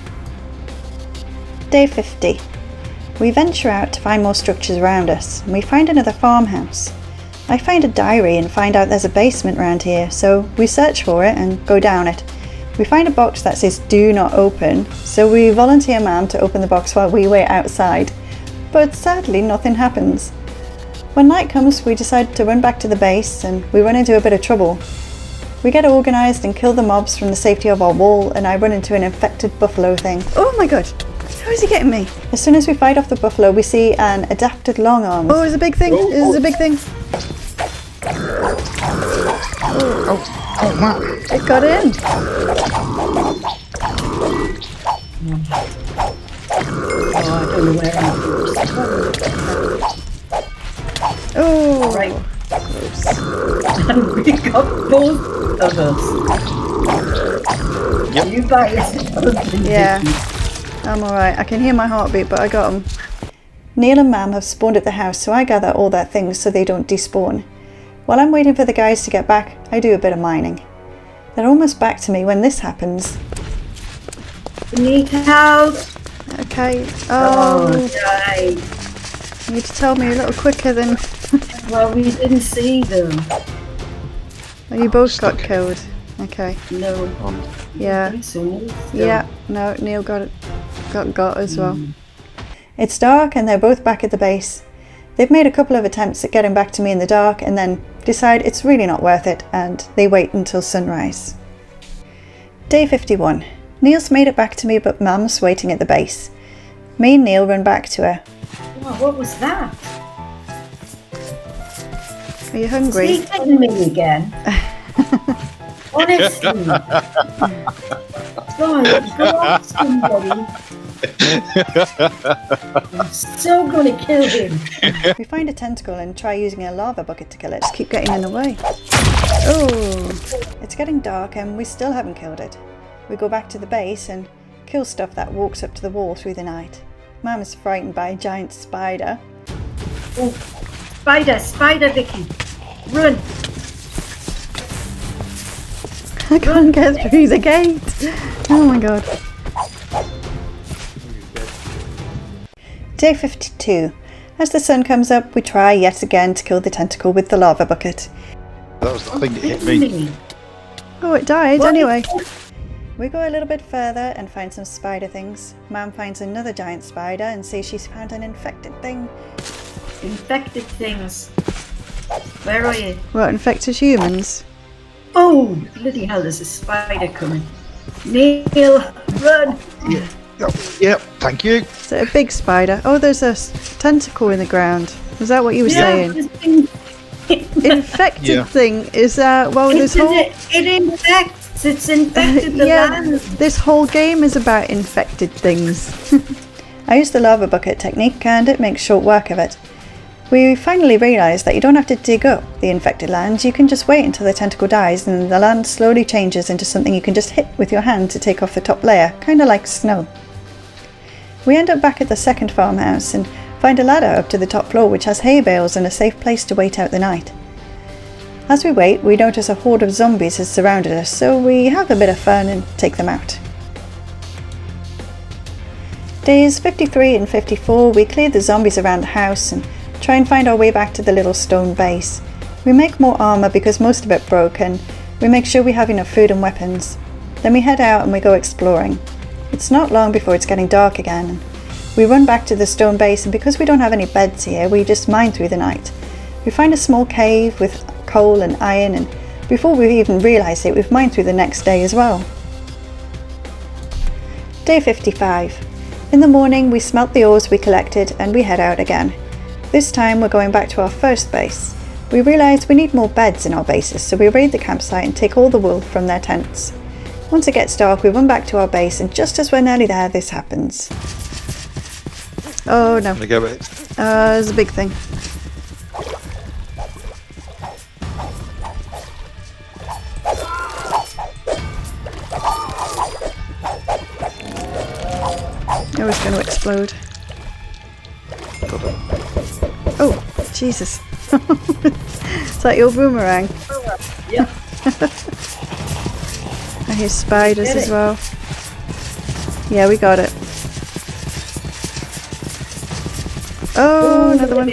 [SPEAKER 1] Day 50. We venture out to find more structures around us, and we find another farmhouse. I find a diary and find out there's a basement around here, so we search for it and go down it. We find a box that says "Do not open," so we volunteer Mam to open the box while we wait outside, but sadly nothing happens. When night comes, we decide to run back to the base, and we run into a bit of trouble. We get organised and kill the mobs from the safety of our wall, and I run into an infected buffalo thing. Oh my god! How is he getting me? As soon as we fight off the buffalo, we see an adapted long arm. Oh, it's a big thing! It's a big thing!
[SPEAKER 2] Oh, man.
[SPEAKER 1] It got in.
[SPEAKER 3] Oh, I don't know where I'm
[SPEAKER 1] Oh,
[SPEAKER 3] Right.
[SPEAKER 1] gross.
[SPEAKER 3] And we got both of us.
[SPEAKER 2] Yep.
[SPEAKER 3] You by yourself.
[SPEAKER 1] Yeah, I'm alright. I can hear my heartbeat, but I got them. Neil and Mam have spawned at the house, so I gather all their things so they don't despawn. While I'm waiting for the guys to get back, I do a bit of mining. They're almost back to me when this happens.
[SPEAKER 3] You need help.
[SPEAKER 1] Okay.
[SPEAKER 3] Oh,
[SPEAKER 1] Oh,
[SPEAKER 3] right.
[SPEAKER 1] you need to tell me a little quicker than...
[SPEAKER 3] Well, we didn't see them.
[SPEAKER 1] Oh, you both got killed. Okay.
[SPEAKER 3] No.
[SPEAKER 1] Yeah.
[SPEAKER 3] I think so.
[SPEAKER 1] Yeah. No, Neil got as well. It's dark and they're both back at the base. They've made a couple of attempts at getting back to me in the dark and then decide it's really not worth it and they wait until sunrise. Day 51. Neil's made it back to me but Mum's waiting at the base. Me and Neil run back to her.
[SPEAKER 3] Oh, what was that?
[SPEAKER 1] Are you hungry?
[SPEAKER 3] Is he hitting me again? Honestly. God, go off somebody. I'm so gonna kill him.
[SPEAKER 1] We find a tentacle and try using a lava bucket to kill it. Just keep getting in the way. Oh, it's getting dark and we still haven't killed it. We go back to the base and kill stuff that walks up to the wall through the night. Mum is frightened by a giant spider.
[SPEAKER 3] Oh, spider, Vicky. Run.
[SPEAKER 1] I can't get through the gate. Oh my god. Day 52. As the sun comes up, we try yet again to kill the tentacle with the lava bucket.
[SPEAKER 2] That was the thing that hit me.
[SPEAKER 1] Oh, it died
[SPEAKER 3] What?
[SPEAKER 1] anyway. We go a little bit further and find some spider things. Mum finds another giant spider and sees she's found an infected thing.
[SPEAKER 3] Infected things. Where are you?
[SPEAKER 1] What, infected humans?
[SPEAKER 3] Oh, bloody hell, there's a spider coming. Neil, run.
[SPEAKER 2] Yep, thank you.
[SPEAKER 1] Is it a big spider? Oh, there's a tentacle in the ground. Was that what you were saying?
[SPEAKER 3] this thing-
[SPEAKER 1] Infected
[SPEAKER 2] Yeah.
[SPEAKER 1] thing? Is that... Well, this whole...
[SPEAKER 3] It infects. It's infected the
[SPEAKER 1] yeah,
[SPEAKER 3] land.
[SPEAKER 1] this whole game is about infected things. I use the lava bucket technique and it makes short work of it. We finally realise that you don't have to dig up the infected land, you can just wait until the tentacle dies and the land slowly changes into something you can just hit with your hand to take off the top layer, kinda like snow. We end up back at the second farmhouse and find a ladder up to the top floor which has hay bales and a safe place to wait out the night. As we wait, we notice a horde of zombies has surrounded us, so we have a bit of fun and take them out. Days 53 and 54, we clear the zombies around the house and try and find our way back to the little stone base. We make more armour because most of it broke and we make sure we have enough food and weapons. Then we head out and we go exploring. It's not long before it's getting dark again. We run back to the stone base and because we don't have any beds here, we just mine through the night. We find a small cave with coal and iron and before we even realise it, we've mined through the next day as well. Day 55. In the morning we smelt the ores we collected and we head out again. This time we're going back to our first base. We realise we need more beds in our bases, so we raid the campsite and take all the wool from their tents. Once it gets dark, we run back to our base, and just as we're nearly there, this happens. Oh no.
[SPEAKER 2] There you go, mate.
[SPEAKER 1] There's a big thing. Oh, it's going to explode. Oh, Jesus. Is that your boomerang?
[SPEAKER 3] Yep.
[SPEAKER 1] I hear spiders
[SPEAKER 3] Get
[SPEAKER 1] as
[SPEAKER 3] it.
[SPEAKER 1] well. Yeah, we got it. Oh, another one.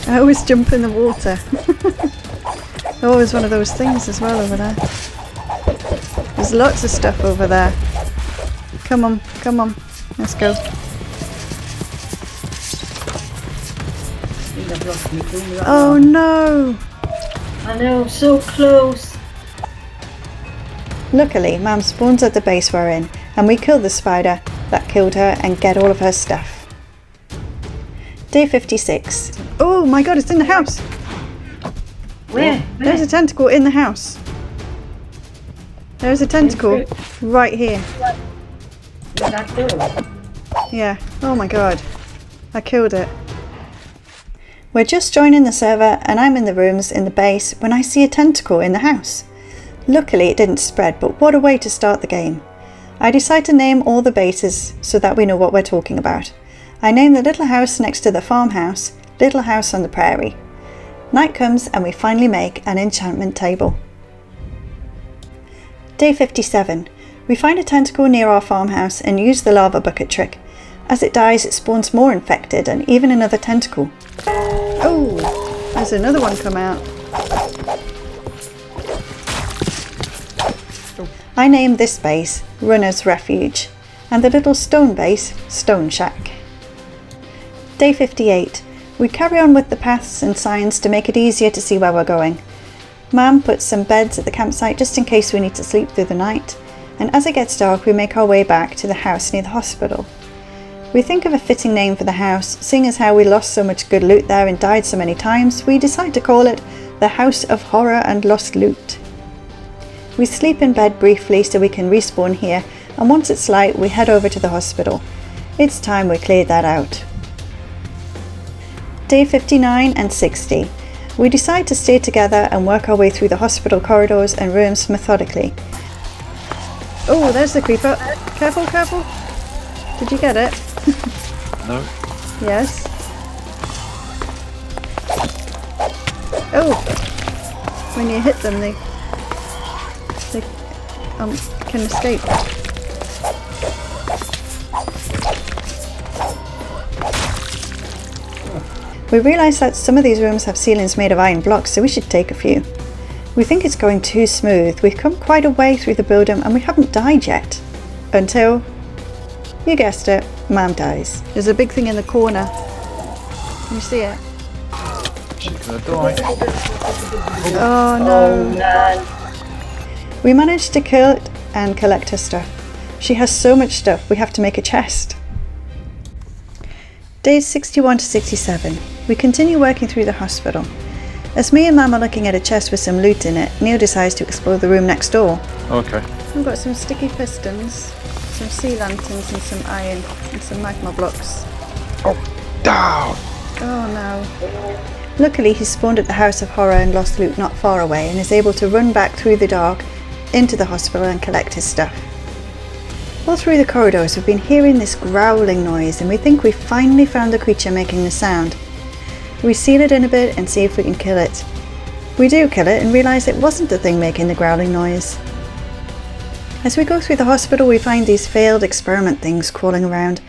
[SPEAKER 1] I always jump in the water. Oh, there's one of those things as well over there. There's lots of stuff over there. Come on, come on. Let's go.
[SPEAKER 3] I think I've lost my boomerang.
[SPEAKER 1] Oh no!
[SPEAKER 3] I know, so close.
[SPEAKER 1] Luckily, Mam spawns at the base we're in, and we kill the spider that killed her and get all of her stuff. Day 56. Oh my god, it's in the house!
[SPEAKER 3] Where?
[SPEAKER 1] There's a tentacle in the house. There's a tentacle right here.
[SPEAKER 3] Where's that door?
[SPEAKER 1] Yeah. Oh my god. I killed it. We're just joining the server and I'm in the rooms in the base when I see a tentacle in the house. Luckily it didn't spread, but what a way to start the game. I decide to name all the bases so that we know what we're talking about. I name the little house next to the farmhouse, Little House on the Prairie. Night comes and we finally make an enchantment table. Day 57. We find a tentacle near our farmhouse and use the lava bucket trick. As it dies, it spawns more infected and even another tentacle. Oh, there's another one come out. I named this base Runner's Refuge and the little stone base Stone Shack. Day 58. We carry on with the paths and signs to make it easier to see where we're going. Mum puts some beds at the campsite just in case we need to sleep through the night, and as it gets dark we make our way back to the house near the hospital. We think of a fitting name for the house, seeing as how we lost so much good loot there and died so many times, we decide to call it the House of Horror and Lost Loot. We sleep in bed briefly so we can respawn here, and once it's light we head over to the hospital. It's time we cleared that out. Day 59 and 60. We decide to stay together and work our way through the hospital corridors and rooms methodically. Oh, there's the creeper. Careful, careful. Did you get it?
[SPEAKER 2] No.
[SPEAKER 1] Yes. Oh! When you hit them, they can escape. We realise that some of these rooms have ceilings made of iron blocks, so we should take a few. We think it's going too smooth. We've come quite a way through the building and we haven't died yet. Until, you guessed it, Mum dies. There's a big thing in the corner. Can you see it?
[SPEAKER 2] She's gonna die.
[SPEAKER 1] Oh
[SPEAKER 3] Oh
[SPEAKER 1] no.
[SPEAKER 3] man.
[SPEAKER 1] We managed to kill it and collect her stuff. She has so much stuff, we have to make a chest. Days 61 to 67. We continue working through the hospital. As me and Mum are looking at a chest with some loot in it, Neil decides to explore the room next door.
[SPEAKER 2] Okay.
[SPEAKER 1] We've got some sticky pistons, some sea lanterns and some iron and some magma blocks.
[SPEAKER 2] Oh, down!
[SPEAKER 1] Oh no. Luckily he spawned at the House of Horror and Lost Loot not far away and is able to run back through the dark into the hospital and collect his stuff. All through the corridors we've been hearing this growling noise and we think we've finally found the creature making the sound. We seal it in a bit and see if we can kill it. We do kill it and realise it wasn't the thing making the growling noise. As we go through the hospital we find these failed experiment things crawling around.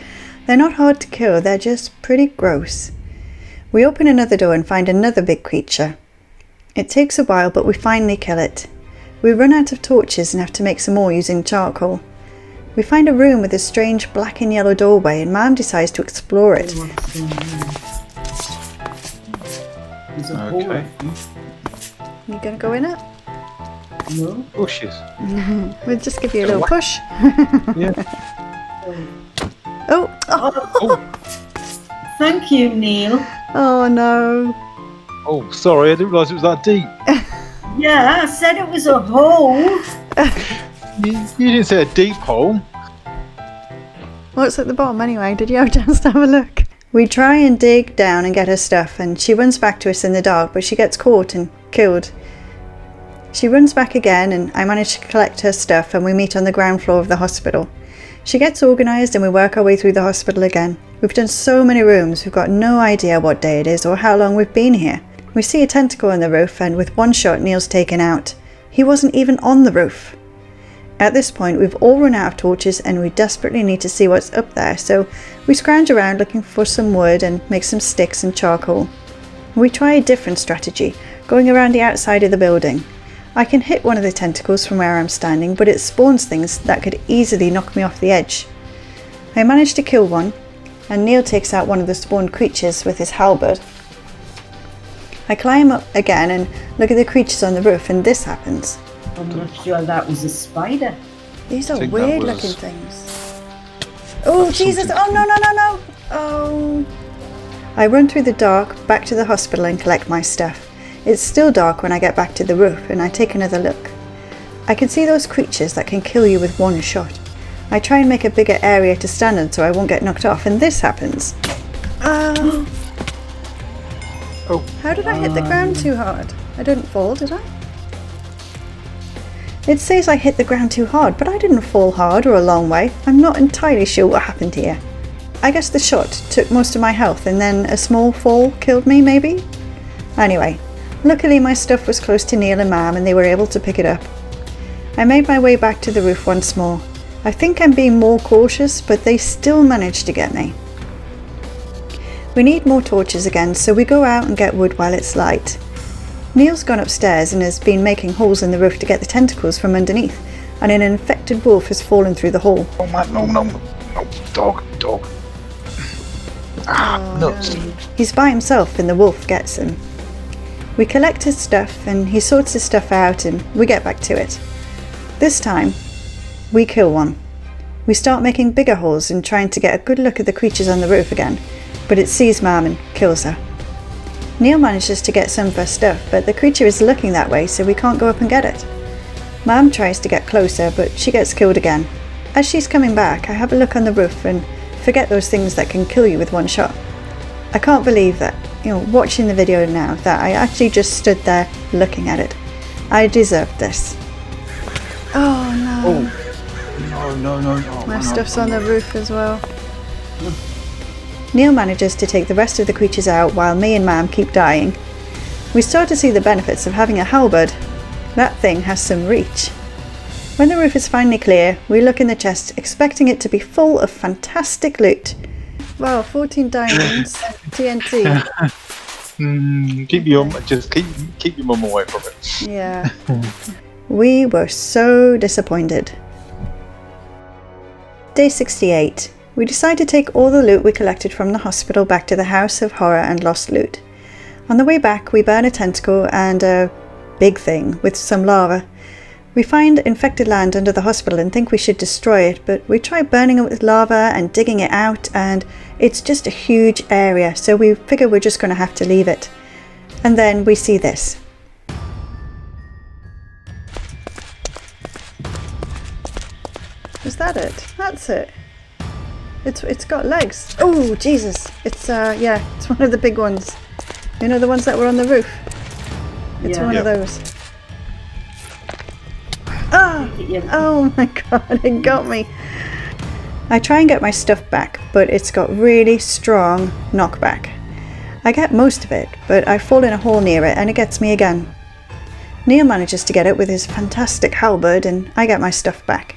[SPEAKER 1] They're not hard to kill, they're just pretty gross. We open another door and find another big creature. It takes a while but we finally kill it. We run out of torches and have to make some more using charcoal. We find a room with a strange black and yellow doorway and Mum decides to explore it.
[SPEAKER 3] There's a
[SPEAKER 2] Okay.
[SPEAKER 3] hole.
[SPEAKER 1] You gonna go in it?
[SPEAKER 3] No.
[SPEAKER 2] Bushes.
[SPEAKER 1] We'll just give you a little push.
[SPEAKER 2] Yeah.
[SPEAKER 1] Oh!
[SPEAKER 2] Oh,
[SPEAKER 3] Thank you, Neil.
[SPEAKER 1] Oh no!
[SPEAKER 2] oh, sorry, I didn't realise it was that deep.
[SPEAKER 3] Yeah, I said it was a hole.
[SPEAKER 2] You didn't say a deep hole.
[SPEAKER 1] What's at the bottom anyway? Did you have a chance to have a look? We try and dig down and get her stuff and she runs back to us in the dark but she gets caught and killed. She runs back again and I manage to collect her stuff and we meet on the ground floor of the hospital. She gets organised and we work our way through the hospital again. We've done so many rooms, we've got no idea what day it is or how long we've been here. We see a tentacle on the roof and with one shot Neil's taken out. He wasn't even on the roof. At this point we've all run out of torches and we desperately need to see what's up there, so we scrounge around looking for some wood and make some sticks and charcoal. We try a different strategy, going around the outside of the building. I can hit one of the tentacles from where I'm standing, but it spawns things that could easily knock me off the edge. I manage to kill one, and Neil takes out one of the spawned creatures with his halberd. I climb up again and look at the creatures on the roof, and this happens.
[SPEAKER 3] I'm not sure that was a spider.
[SPEAKER 1] These
[SPEAKER 2] I
[SPEAKER 1] are
[SPEAKER 2] think that
[SPEAKER 1] weird
[SPEAKER 2] was-
[SPEAKER 1] looking things. Oh Jesus!
[SPEAKER 2] something.
[SPEAKER 1] Oh no! Oh! I run through the dark back to the hospital and collect my stuff. It's still dark when I get back to the roof and I take another look. I can see those creatures that can kill you with one shot. I try and make a bigger area to stand in so I won't get knocked off, and this happens. Oh. How did I hit the ground too hard? I didn't fall, did I? It says I hit the ground too hard, but I didn't fall hard or a long way. I'm not entirely sure what happened here. I guess the shot took most of my health and then a small fall killed me, maybe? Anyway, luckily my stuff was close to Neil and Mam and they were able to pick it up. I made my way back to the roof once more. I think I'm being more cautious, but they still managed to get me. We need more torches again, so we go out and get wood while it's light. Neil's gone upstairs and has been making holes in the roof to get the tentacles from underneath, and an infected wolf has fallen through the hole.
[SPEAKER 2] Oh man, no, dog. Nuts.
[SPEAKER 1] He's by himself and the wolf gets him. We collect his stuff and he sorts his stuff out and we get back to it. This time, we kill one. We start making bigger holes and trying to get a good look at the creatures on the roof again, but it sees Mam and kills her. Neil manages to get some of her stuff, but the creature is looking that way so we can't go up and get it. Mam tries to get closer, but she gets killed again. As she's coming back, I have a look on the roof and forget those things that can kill you with one shot. I can't believe that, watching the video now, that I actually just stood there looking at it. I deserved this. Oh no.
[SPEAKER 2] Oh, no.
[SPEAKER 1] My stuff's on the roof as well. Neil manages to take the rest of the creatures out while me and Mam keep dying. We start to see the benefits of having a halberd. That thing has some reach. When the roof is finally clear, we look in the chest, expecting it to be full of fantastic loot. Wow, 14 diamonds, TNT.
[SPEAKER 2] Keep your mum away from it.
[SPEAKER 1] Yeah. We were so disappointed. Day 68. We decide to take all the loot we collected from the hospital back to the House of Horror and Lost Loot. On the way back, we burn a tentacle and a big thing with some lava. We find infected land under the hospital and think we should destroy it, but we try burning it with lava and digging it out, and it's just a huge area, so we figure we're just going to have to leave it. And then we see this. Is that it? That's it. It's got legs. Oh, Jesus. It's one of the big ones. You know, the ones that were on the roof? It's one of those. Oh my god, it got me. I try and get my stuff back, but it's got really strong knockback. I get most of it, but I fall in a hole near it and it gets me again. Neil manages to get it with his fantastic halberd and I get my stuff back.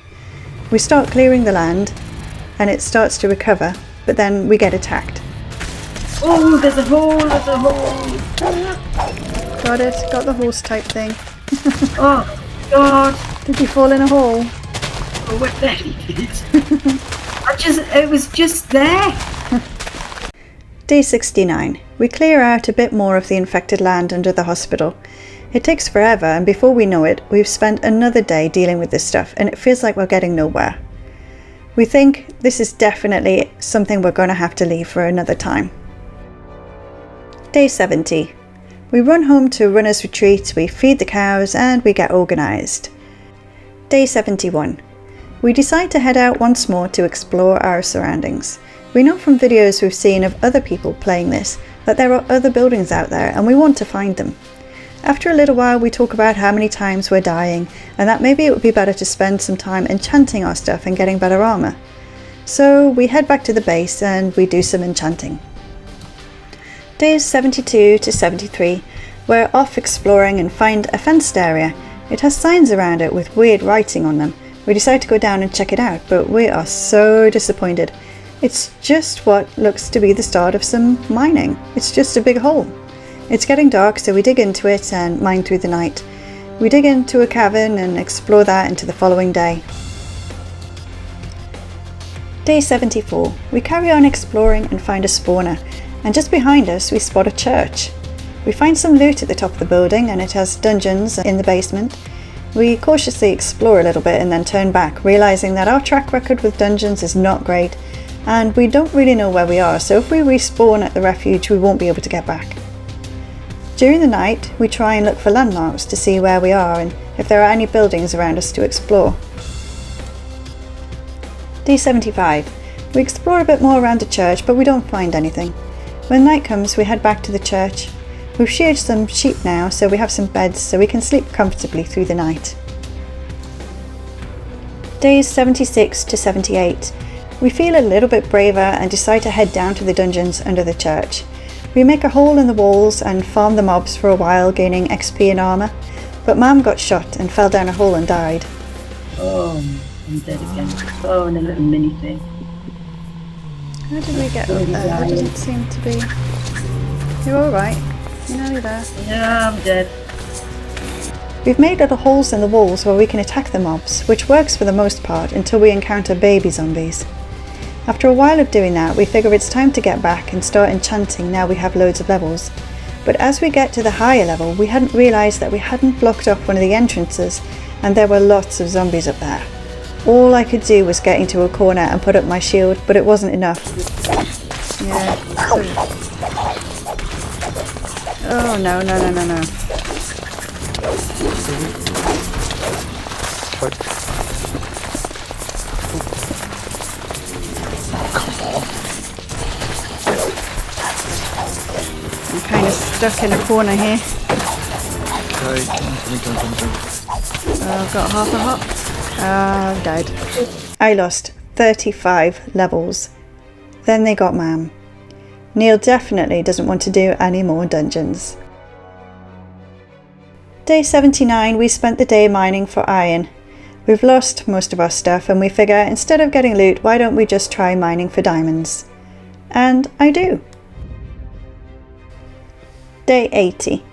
[SPEAKER 1] We start clearing the land and it starts to recover, but then we get attacked.
[SPEAKER 3] Oh, there's a hole,
[SPEAKER 1] Got it, got the horse type thing.
[SPEAKER 3] Oh, God.
[SPEAKER 1] Did you fall in a hole?
[SPEAKER 3] Oh, what the heck did? It was just there.
[SPEAKER 1] Day 69. We clear out a bit more of the infected land under the hospital. It takes forever, and before we know it, we've spent another day dealing with this stuff, and it feels like we're getting nowhere. We think this is definitely something we're going to have to leave for another time. Day 70. We run home to Runner's Retreat, we feed the cows, and we get organised. Day 71. We decide to head out once more to explore our surroundings. We know from videos we've seen of other people playing this that there are other buildings out there and we want to find them. After a little while we talk about how many times we're dying and that maybe it would be better to spend some time enchanting our stuff and getting better armour. So we head back to the base and we do some enchanting. Days 72 to 73, we're off exploring and find a fenced area. It has signs around it with weird writing on them. We decide to go down and check it out, but we are so disappointed. It's just what looks to be the start of some mining. It's just a big hole. It's getting dark, so we dig into it and mine through the night. We dig into a cavern and explore that into the following day. Day 74. We carry on exploring and find a spawner, and just behind us we spot a church. We find some loot at the top of the building and it has dungeons in the basement. We cautiously explore a little bit and then turn back, realising that our track record with dungeons is not great and we don't really know where we are, so if we respawn at the refuge we won't be able to get back. During the night, we try and look for landmarks to see where we are and if there are any buildings around us to explore. Day 75. We explore a bit more around the church, but we don't find anything. When night comes, we head back to the church. We've sheared some sheep now, so we have some beds so we can sleep comfortably through the night. Days 76 to 78. We feel a little bit braver and decide to head down to the dungeons under the church. We make a hole in the walls and farm the mobs for a while, gaining XP and armour, but Mam got shot and fell down a hole and died.
[SPEAKER 3] Oh, I'm dead again. Oh, and a little mini thing.
[SPEAKER 1] How did we get up there? That doesn't seem to be... You're alright. You know you're there.
[SPEAKER 3] Yeah, I'm dead.
[SPEAKER 1] We've made little holes in the walls where we can attack the mobs, which works for the most part until we encounter baby zombies. After a while of doing that, we figure it's time to get back and start enchanting now we have loads of levels. But as we get to the higher level, we hadn't realised that we hadn't blocked off one of the entrances and there were lots of zombies up there. All I could do was get into a corner and put up my shield, but it wasn't enough. Yeah. Oh no. I'm kind of stuck in a corner here.
[SPEAKER 2] Okay, come.
[SPEAKER 1] Oh, I've got half a hop. I've died. I lost 35 levels. Then they got Mam. Neil definitely doesn't want to do any more dungeons. Day 79, we spent the day mining for iron. We've lost most of our stuff and we figure instead of getting loot, why don't we just try mining for diamonds? And I do. Day 80.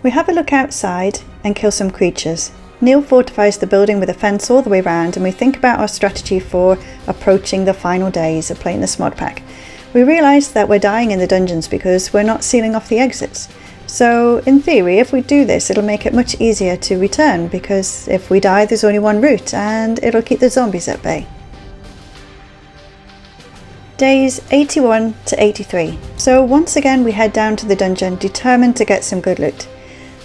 [SPEAKER 1] We have a look outside and kill some creatures. Neil fortifies the building with a fence all the way around and we think about our strategy for approaching the final days of playing this mod pack. We realise that we're dying in the dungeons because we're not sealing off the exits. So in theory, if we do this, it'll make it much easier to return because if we die, there's only one route and it'll keep the zombies at bay. Days 81 to 83. So once again, we head down to the dungeon, determined to get some good loot.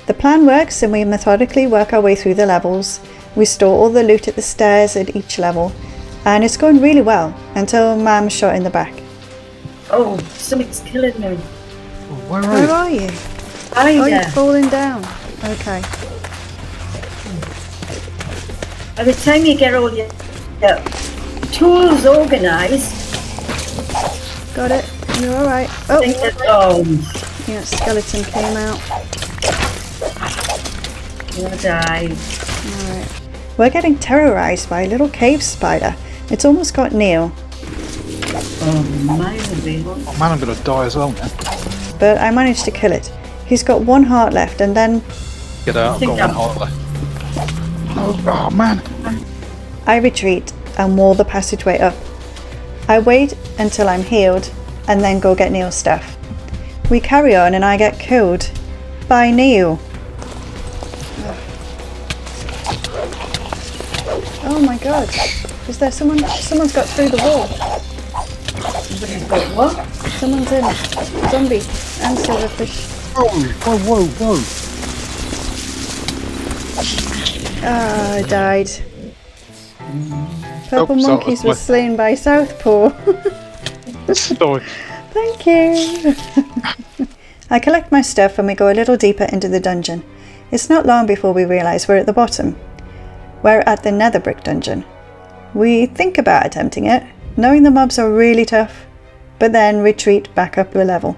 [SPEAKER 1] The plan works and we methodically work our way through the levels. We store all the loot at the stairs at each level and it's going really well until Mam's shot in the back.
[SPEAKER 3] Oh, something's killing me.
[SPEAKER 2] Where
[SPEAKER 1] Where are you?
[SPEAKER 3] Oh,
[SPEAKER 1] Oh,
[SPEAKER 3] yeah.
[SPEAKER 1] you're falling down. Okay.
[SPEAKER 3] By the time you get all your tools organised,
[SPEAKER 1] Got it. You're alright.
[SPEAKER 3] I think that, oh,
[SPEAKER 1] Yeah, skeleton came out.
[SPEAKER 3] I died.
[SPEAKER 1] Alright. We're getting terrorised by a little cave spider. It's almost got Neil,
[SPEAKER 3] Oh, mine would be.
[SPEAKER 2] Oh man, I'm gonna die as well now.
[SPEAKER 1] but I managed to kill it. He's got one heart left and then
[SPEAKER 2] Get out, I've
[SPEAKER 3] think
[SPEAKER 2] got one
[SPEAKER 3] I'm-
[SPEAKER 2] heart left. Oh man.
[SPEAKER 1] I retreat and wall the passageway up. I wait until I'm healed and then go get Neil's stuff. We carry on and I get killed by Neil. Oh my god. Is there someone? Someone's got through the wall.
[SPEAKER 3] Somebody's got what?
[SPEAKER 1] Someone's in. Zombie and silverfish.
[SPEAKER 2] Whoa.
[SPEAKER 1] Ah, I died. Purple
[SPEAKER 2] Oh, so
[SPEAKER 1] monkeys
[SPEAKER 2] my-
[SPEAKER 1] were slain by Southpaw.
[SPEAKER 2] Sorry.
[SPEAKER 1] Thank you. I collect my stuff and we go a little deeper into the dungeon. It's not long before we realise we're at the bottom. We're at the nether brick dungeon. We think about attempting it, knowing the mobs are really tough, but then retreat back up a level.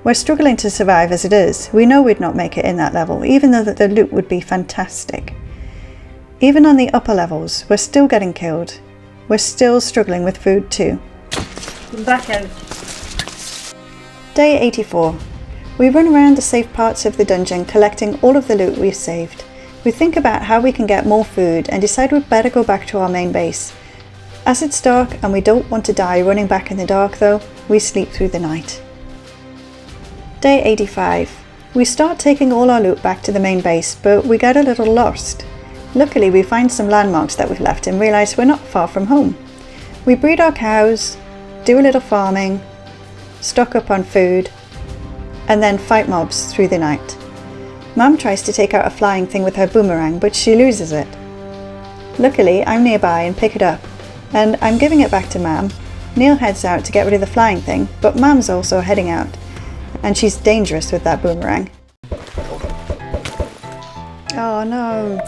[SPEAKER 1] We're struggling to survive as it is. We know we'd not make it in that level, even though the loot would be fantastic. Even on the upper levels, we're still getting killed. We're still struggling with food too.
[SPEAKER 3] Come back out.
[SPEAKER 1] Day 84. We run around the safe parts of the dungeon collecting all of the loot we've saved. We think about how we can get more food and decide we'd better go back to our main base. As it's dark and we don't want to die running back in the dark though, we sleep through the night. Day 85. We start taking all our loot back to the main base, but we get a little lost. Luckily we find some landmarks that we've left and realise we're not far from home. We breed our cows, do a little farming, stock up on food, and then fight mobs through the night. Mum tries to take out a flying thing with her boomerang, but she loses it. Luckily, I'm nearby and pick it up, and I'm giving it back to Mam. Neil heads out to get rid of the flying thing, but Mam's also heading out, and she's dangerous with that boomerang. Oh no!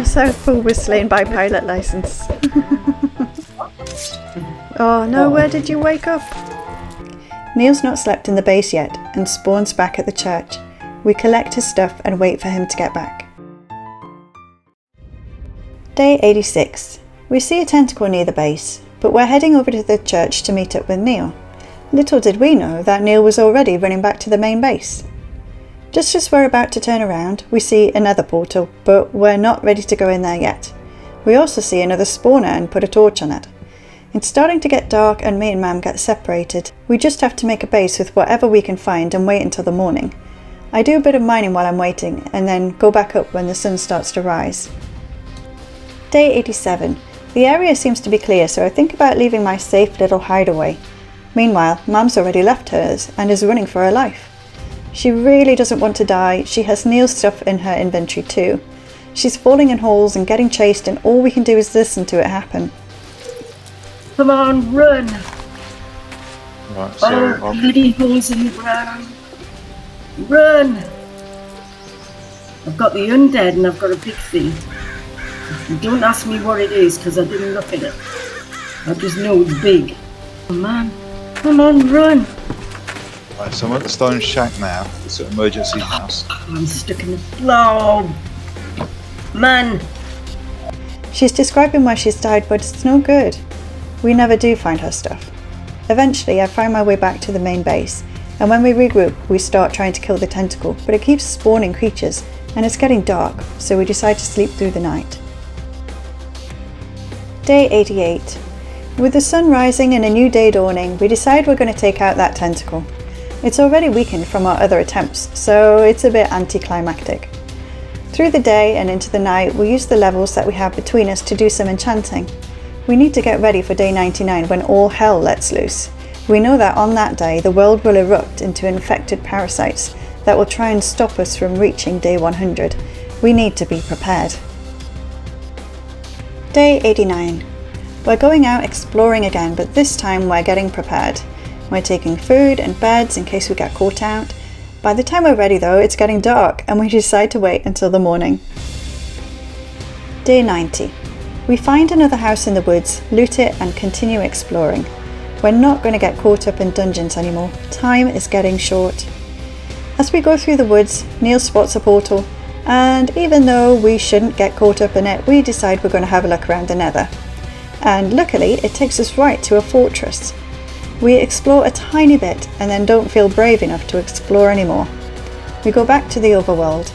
[SPEAKER 1] Southpool was slain by pilot license. Oh no, where did you wake up? Neil's not slept in the base yet and spawns back at the church. We collect his stuff and wait for him to get back. Day 86. We see a tentacle near the base, but we're heading over to the church to meet up with Neil. Little did we know that Neil was already running back to the main base. Just as we're about to turn around, we see another portal, but we're not ready to go in there yet. We also see another spawner and put a torch on it. It's starting to get dark and me and Mam get separated. We just have to make a base with whatever we can find and wait until the morning. I do a bit of mining while I'm waiting and then go back up when the sun starts to rise. Day 87. The area seems to be clear, so I think about leaving my safe little hideaway. Meanwhile, Mam's already left hers and is running for her life. She really doesn't want to die. She has Neil's stuff in her inventory too. She's falling in holes and getting chased, and all we can do is listen to it happen.
[SPEAKER 3] Come on, run!
[SPEAKER 2] Right, so
[SPEAKER 3] bloody holes in the ground. Run! I've got the undead and I've got a big thing. Don't ask me what it is because I didn't look at it. I just know it's big. Come on, run!
[SPEAKER 2] right, so I'm at the stone shack now. It's an emergency house.
[SPEAKER 3] I'm stuck in the floor. Man!
[SPEAKER 1] She's describing why she's died, but it's no good. We never do find her stuff. Eventually, I find my way back to the main base, and when we regroup, we start trying to kill the tentacle, but it keeps spawning creatures, and it's getting dark, so we decide to sleep through the night. Day 88. With the sun rising and a new day dawning, we decide we're going to take out that tentacle. It's already weakened from our other attempts, so it's a bit anticlimactic. Through the day and into the night, we use the levels that we have between us to do some enchanting. We need to get ready for day 99 when all hell lets loose. We know that on that day the world will erupt into infected parasites that will try and stop us from reaching day 100. We need to be prepared. Day 89. We're going out exploring again, but this time we're getting prepared. We're taking food and beds in case we get caught out. By the time we're ready though, it's getting dark and we decide to wait until the morning. Day 90. We find another house in the woods, loot it and continue exploring. We're not going to get caught up in dungeons anymore. Time is getting short. As we go through the woods, Neil spots a portal, and even though we shouldn't get caught up in it, we decide we're going to have a look around the nether. And luckily, it takes us right to a fortress. We explore a tiny bit and then don't feel brave enough to explore anymore. We go back to the overworld.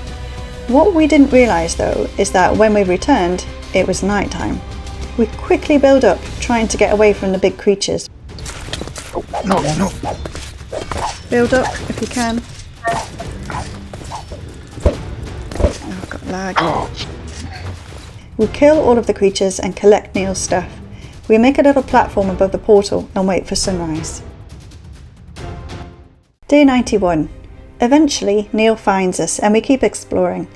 [SPEAKER 1] What we didn't realise though is that when we returned, it was night time. We quickly build up, trying to get away from the big creatures.
[SPEAKER 2] No.
[SPEAKER 1] Build up if you can. Oh, I've got lag.
[SPEAKER 2] Oh.
[SPEAKER 1] We kill all of the creatures and collect Neil's stuff. We make a little platform above the portal and wait for sunrise. Day 91. Eventually, Neil finds us and we keep exploring.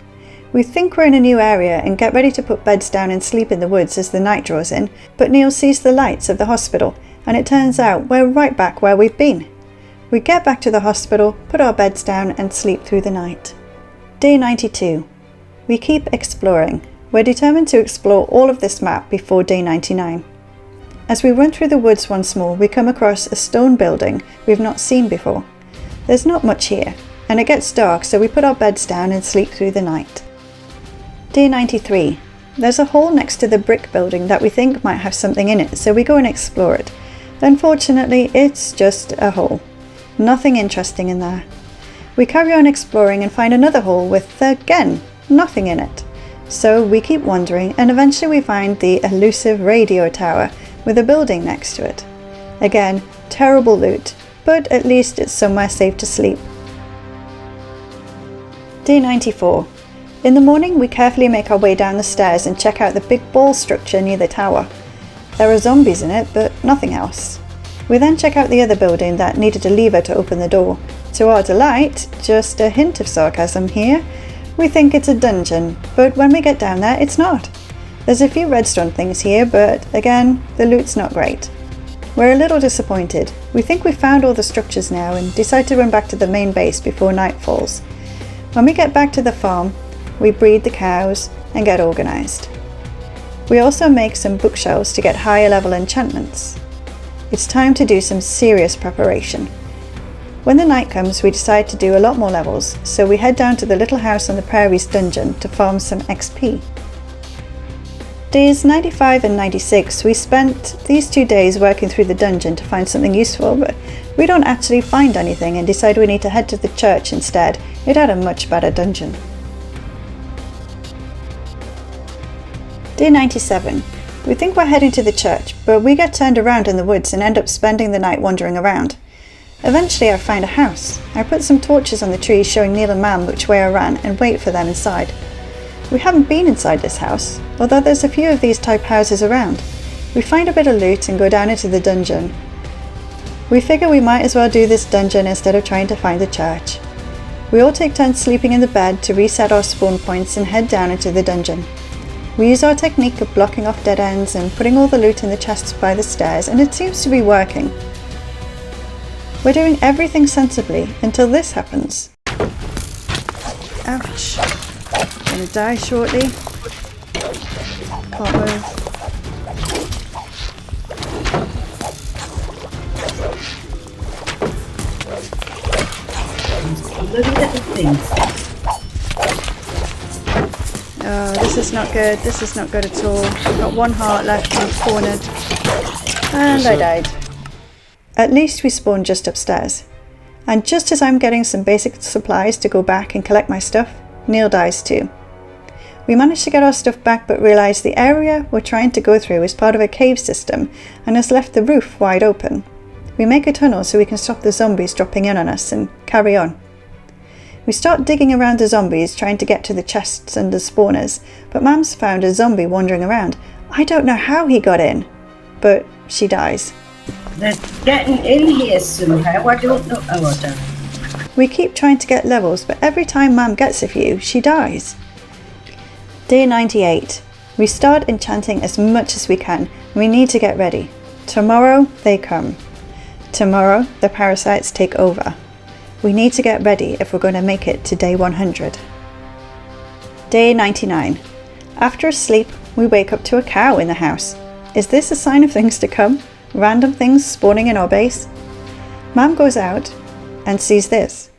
[SPEAKER 1] We think we're in a new area and get ready to put beds down and sleep in the woods as the night draws in, but Neil sees the lights of the hospital and it turns out we're right back where we've been. We get back to the hospital, put our beds down and sleep through the night. Day 92. We keep exploring. We're determined to explore all of this map before day 99. As we run through the woods once more, we come across a stone building we've not seen before. There's not much here, and it gets dark, so we put our beds down and sleep through the night. Day 93. There's a hole next to the brick building that we think might have something in it, so we go and explore it. Unfortunately, it's just a hole. Nothing interesting in there. We carry on exploring and find another hole with, again, nothing in it. So we keep wandering and eventually we find the elusive radio tower with a building next to it. Again, terrible loot, but at least it's somewhere safe to sleep. Day 94. In the morning we carefully make our way down the stairs and check out the big ball structure near the tower. There are zombies in it, but nothing else. We then check out the other building that needed a lever to open the door. To our delight, just a hint of sarcasm here, we think it's a dungeon, but when we get down there, it's not. There's a few redstone things here, but again, the loot's not great. We're a little disappointed. We think we've found all the structures now and decide to run back to the main base before night falls. When we get back to the farm, we breed the cows and get organised. We also make some bookshelves to get higher level enchantments. It's time to do some serious preparation. When the night comes, we decide to do a lot more levels, so we head down to the little house on the prairies dungeon to farm some XP. Days 95 and 96, we spent these 2 days working through the dungeon to find something useful, but we don't actually find anything and decide we need to head to the church instead. It had a much better dungeon. Day 97. We think we're heading to the church, but we get turned around in the woods and end up spending the night wandering around. Eventually I find a house. I put some torches on the trees showing Neil and Mam which way I ran and wait for them inside. We haven't been inside this house, although there's a few of these type houses around. We find a bit of loot and go down into the dungeon. We figure we might as well do this dungeon instead of trying to find the church. We all take turns sleeping in the bed to reset our spawn points and head down into the dungeon. We use our technique of blocking off dead ends and putting all the loot in the chests by the stairs, and it seems to be working. We're doing everything sensibly until this happens. Ouch. Gonna die shortly. Can't move.
[SPEAKER 3] Little things.
[SPEAKER 1] Oh, this is not good. This is not good at all. Got one heart left and I'm cornered. And I died. At least we spawned just upstairs. And just as I'm getting some basic supplies to go back and collect my stuff, Neil dies too. We managed to get our stuff back but realised the area we're trying to go through is part of a cave system and has left the roof wide open. We make a tunnel so we can stop the zombies dropping in on us and carry on. We start digging around the zombies trying to get to the chests and the spawners, but Mam's found a zombie wandering around. I don't know how he got in, but she dies.
[SPEAKER 3] They're getting in here somehow. I don't know. Oh, I don't.
[SPEAKER 1] We keep trying to get levels, but every time Mam gets a few, she dies. Day 98. We start enchanting as much as we can. We need to get ready. Tomorrow they come. Tomorrow the parasites take over. We need to get ready if we're going to make it to day 100. Day 99. After a sleep, we wake up to a cow in the house. Is this a sign of things to come? Random things spawning in our base? Mam goes out and sees this.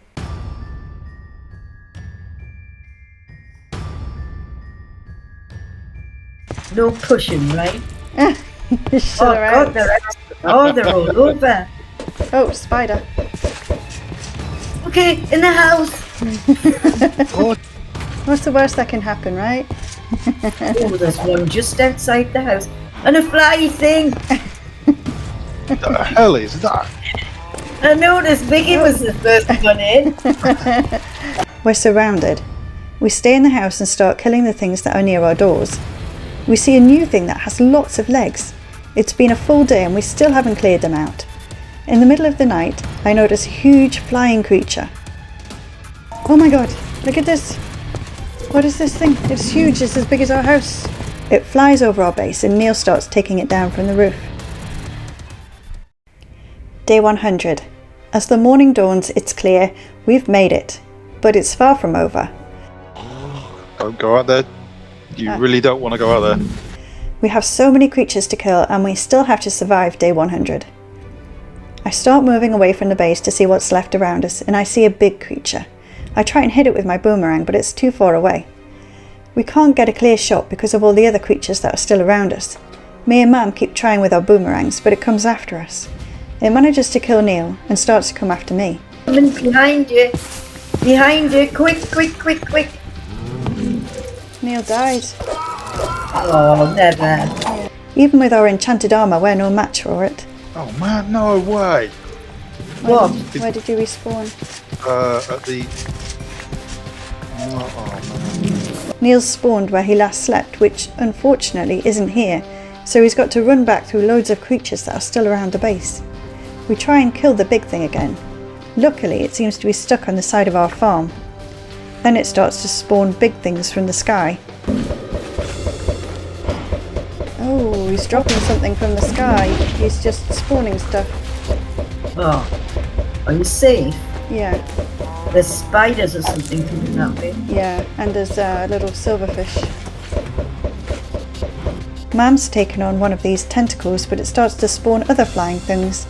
[SPEAKER 3] No pushing, right?
[SPEAKER 1] Shut her out.
[SPEAKER 3] God, they're all over.
[SPEAKER 1] Oh, spider.
[SPEAKER 3] Okay, in the house.
[SPEAKER 1] What's the worst that can happen, right?
[SPEAKER 3] Oh, there's one just outside the house. And a fly thing.
[SPEAKER 2] What the hell is that?
[SPEAKER 3] I noticed Vicky was the first one in.
[SPEAKER 1] We're surrounded. We stay in the house and start killing the things that are near our doors. We see a new thing that has lots of legs. It's been a full day and we still haven't cleared them out. In the middle of the night, I notice a huge flying creature. Oh my god, look at this. What is this thing? It's huge, it's as big as our house. It flies over our base and Neil starts taking it down from the roof. Day 100. As the morning dawns, it's clear we've made it, but it's far from over.
[SPEAKER 2] Don't go out there. You really don't want to go out there.
[SPEAKER 1] We have so many creatures to kill and we still have to survive day 100. I start moving away from the base to see what's left around us and I see a big creature. I try and hit it with my boomerang but it's too far away. We can't get a clear shot because of all the other creatures that are still around us. Me and Mam keep trying with our boomerangs but it comes after us. It manages to kill Neil and starts to come after me.
[SPEAKER 3] Coming behind you. Behind you. Quick, quick, quick, quick.
[SPEAKER 1] Neil died.
[SPEAKER 3] Oh, never.
[SPEAKER 1] Even with our enchanted armour, we're no match for it.
[SPEAKER 2] Oh man, no way.
[SPEAKER 3] What?
[SPEAKER 1] Where did you respawn?
[SPEAKER 2] At the... Oh man.
[SPEAKER 1] Neil's spawned where he last slept, which unfortunately isn't here, so he's got to run back through loads of creatures that are still around the base. We try and kill the big thing again. Luckily, it seems to be stuck on the side of our farm. Then it starts to spawn big things from the sky. Oh, he's dropping something from the sky. He's just spawning stuff.
[SPEAKER 3] Oh, are you safe?
[SPEAKER 1] Yeah,
[SPEAKER 3] There's spiders or something coming that way.
[SPEAKER 1] yeah, and there's a little silverfish. Mam's taken on one of these tentacles, but it starts to spawn other flying things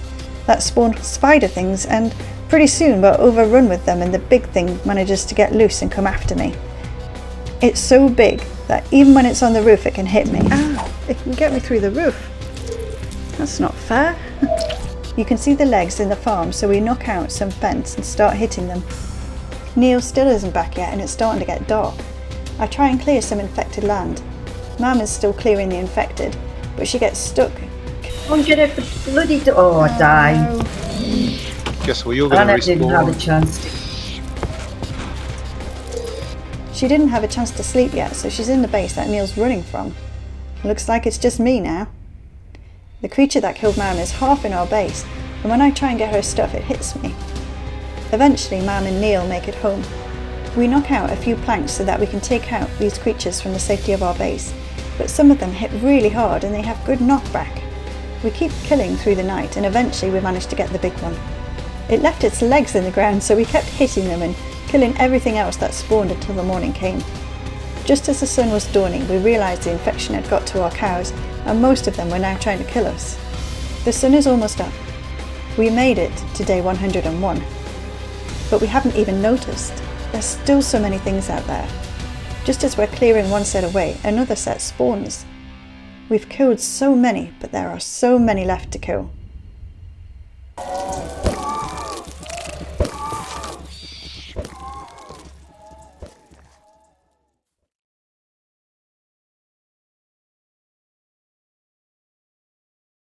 [SPEAKER 1] that spawn spider things, and pretty soon we're overrun with them and the big thing manages to get loose and come after me. It's so big that even when it's on the roof it can hit me. Ow! It can get me through the roof. That's not fair. You can see the legs in the farm, so we knock out some fence and start hitting them. Neil still isn't back yet and it's starting to get dark. I try and clear some infected land. Mam is still clearing the infected, but she gets stuck.
[SPEAKER 3] Oh, get out the bloody door. Oh, I died.
[SPEAKER 1] no.
[SPEAKER 2] Guess what, you're going
[SPEAKER 3] And
[SPEAKER 2] to
[SPEAKER 3] I didn't have a
[SPEAKER 2] respawn.
[SPEAKER 3] chance to.
[SPEAKER 1] She didn't have a chance to sleep yet, so she's in the base that Neil's running from. Looks like it's just me now. The creature that killed Mam is half in our base, and when I try and get her stuff, it hits me. Eventually, Mam and Neil make it home. We knock out a few planks so that we can take out these creatures from the safety of our base, but some of them hit really hard and they have good knockback. We keep killing through the night, and eventually we managed to get the big one. It left its legs in the ground, so we kept hitting them and killing everything else that spawned until the morning came. Just as the sun was dawning, we realised the infection had got to our cows, and most of them were now trying to kill us. The sun is almost up. We made it to day 101, but we haven't even noticed. There's still so many things out there. Just as we're clearing one set away, another set spawns. We've killed so many, but there are so many left to kill.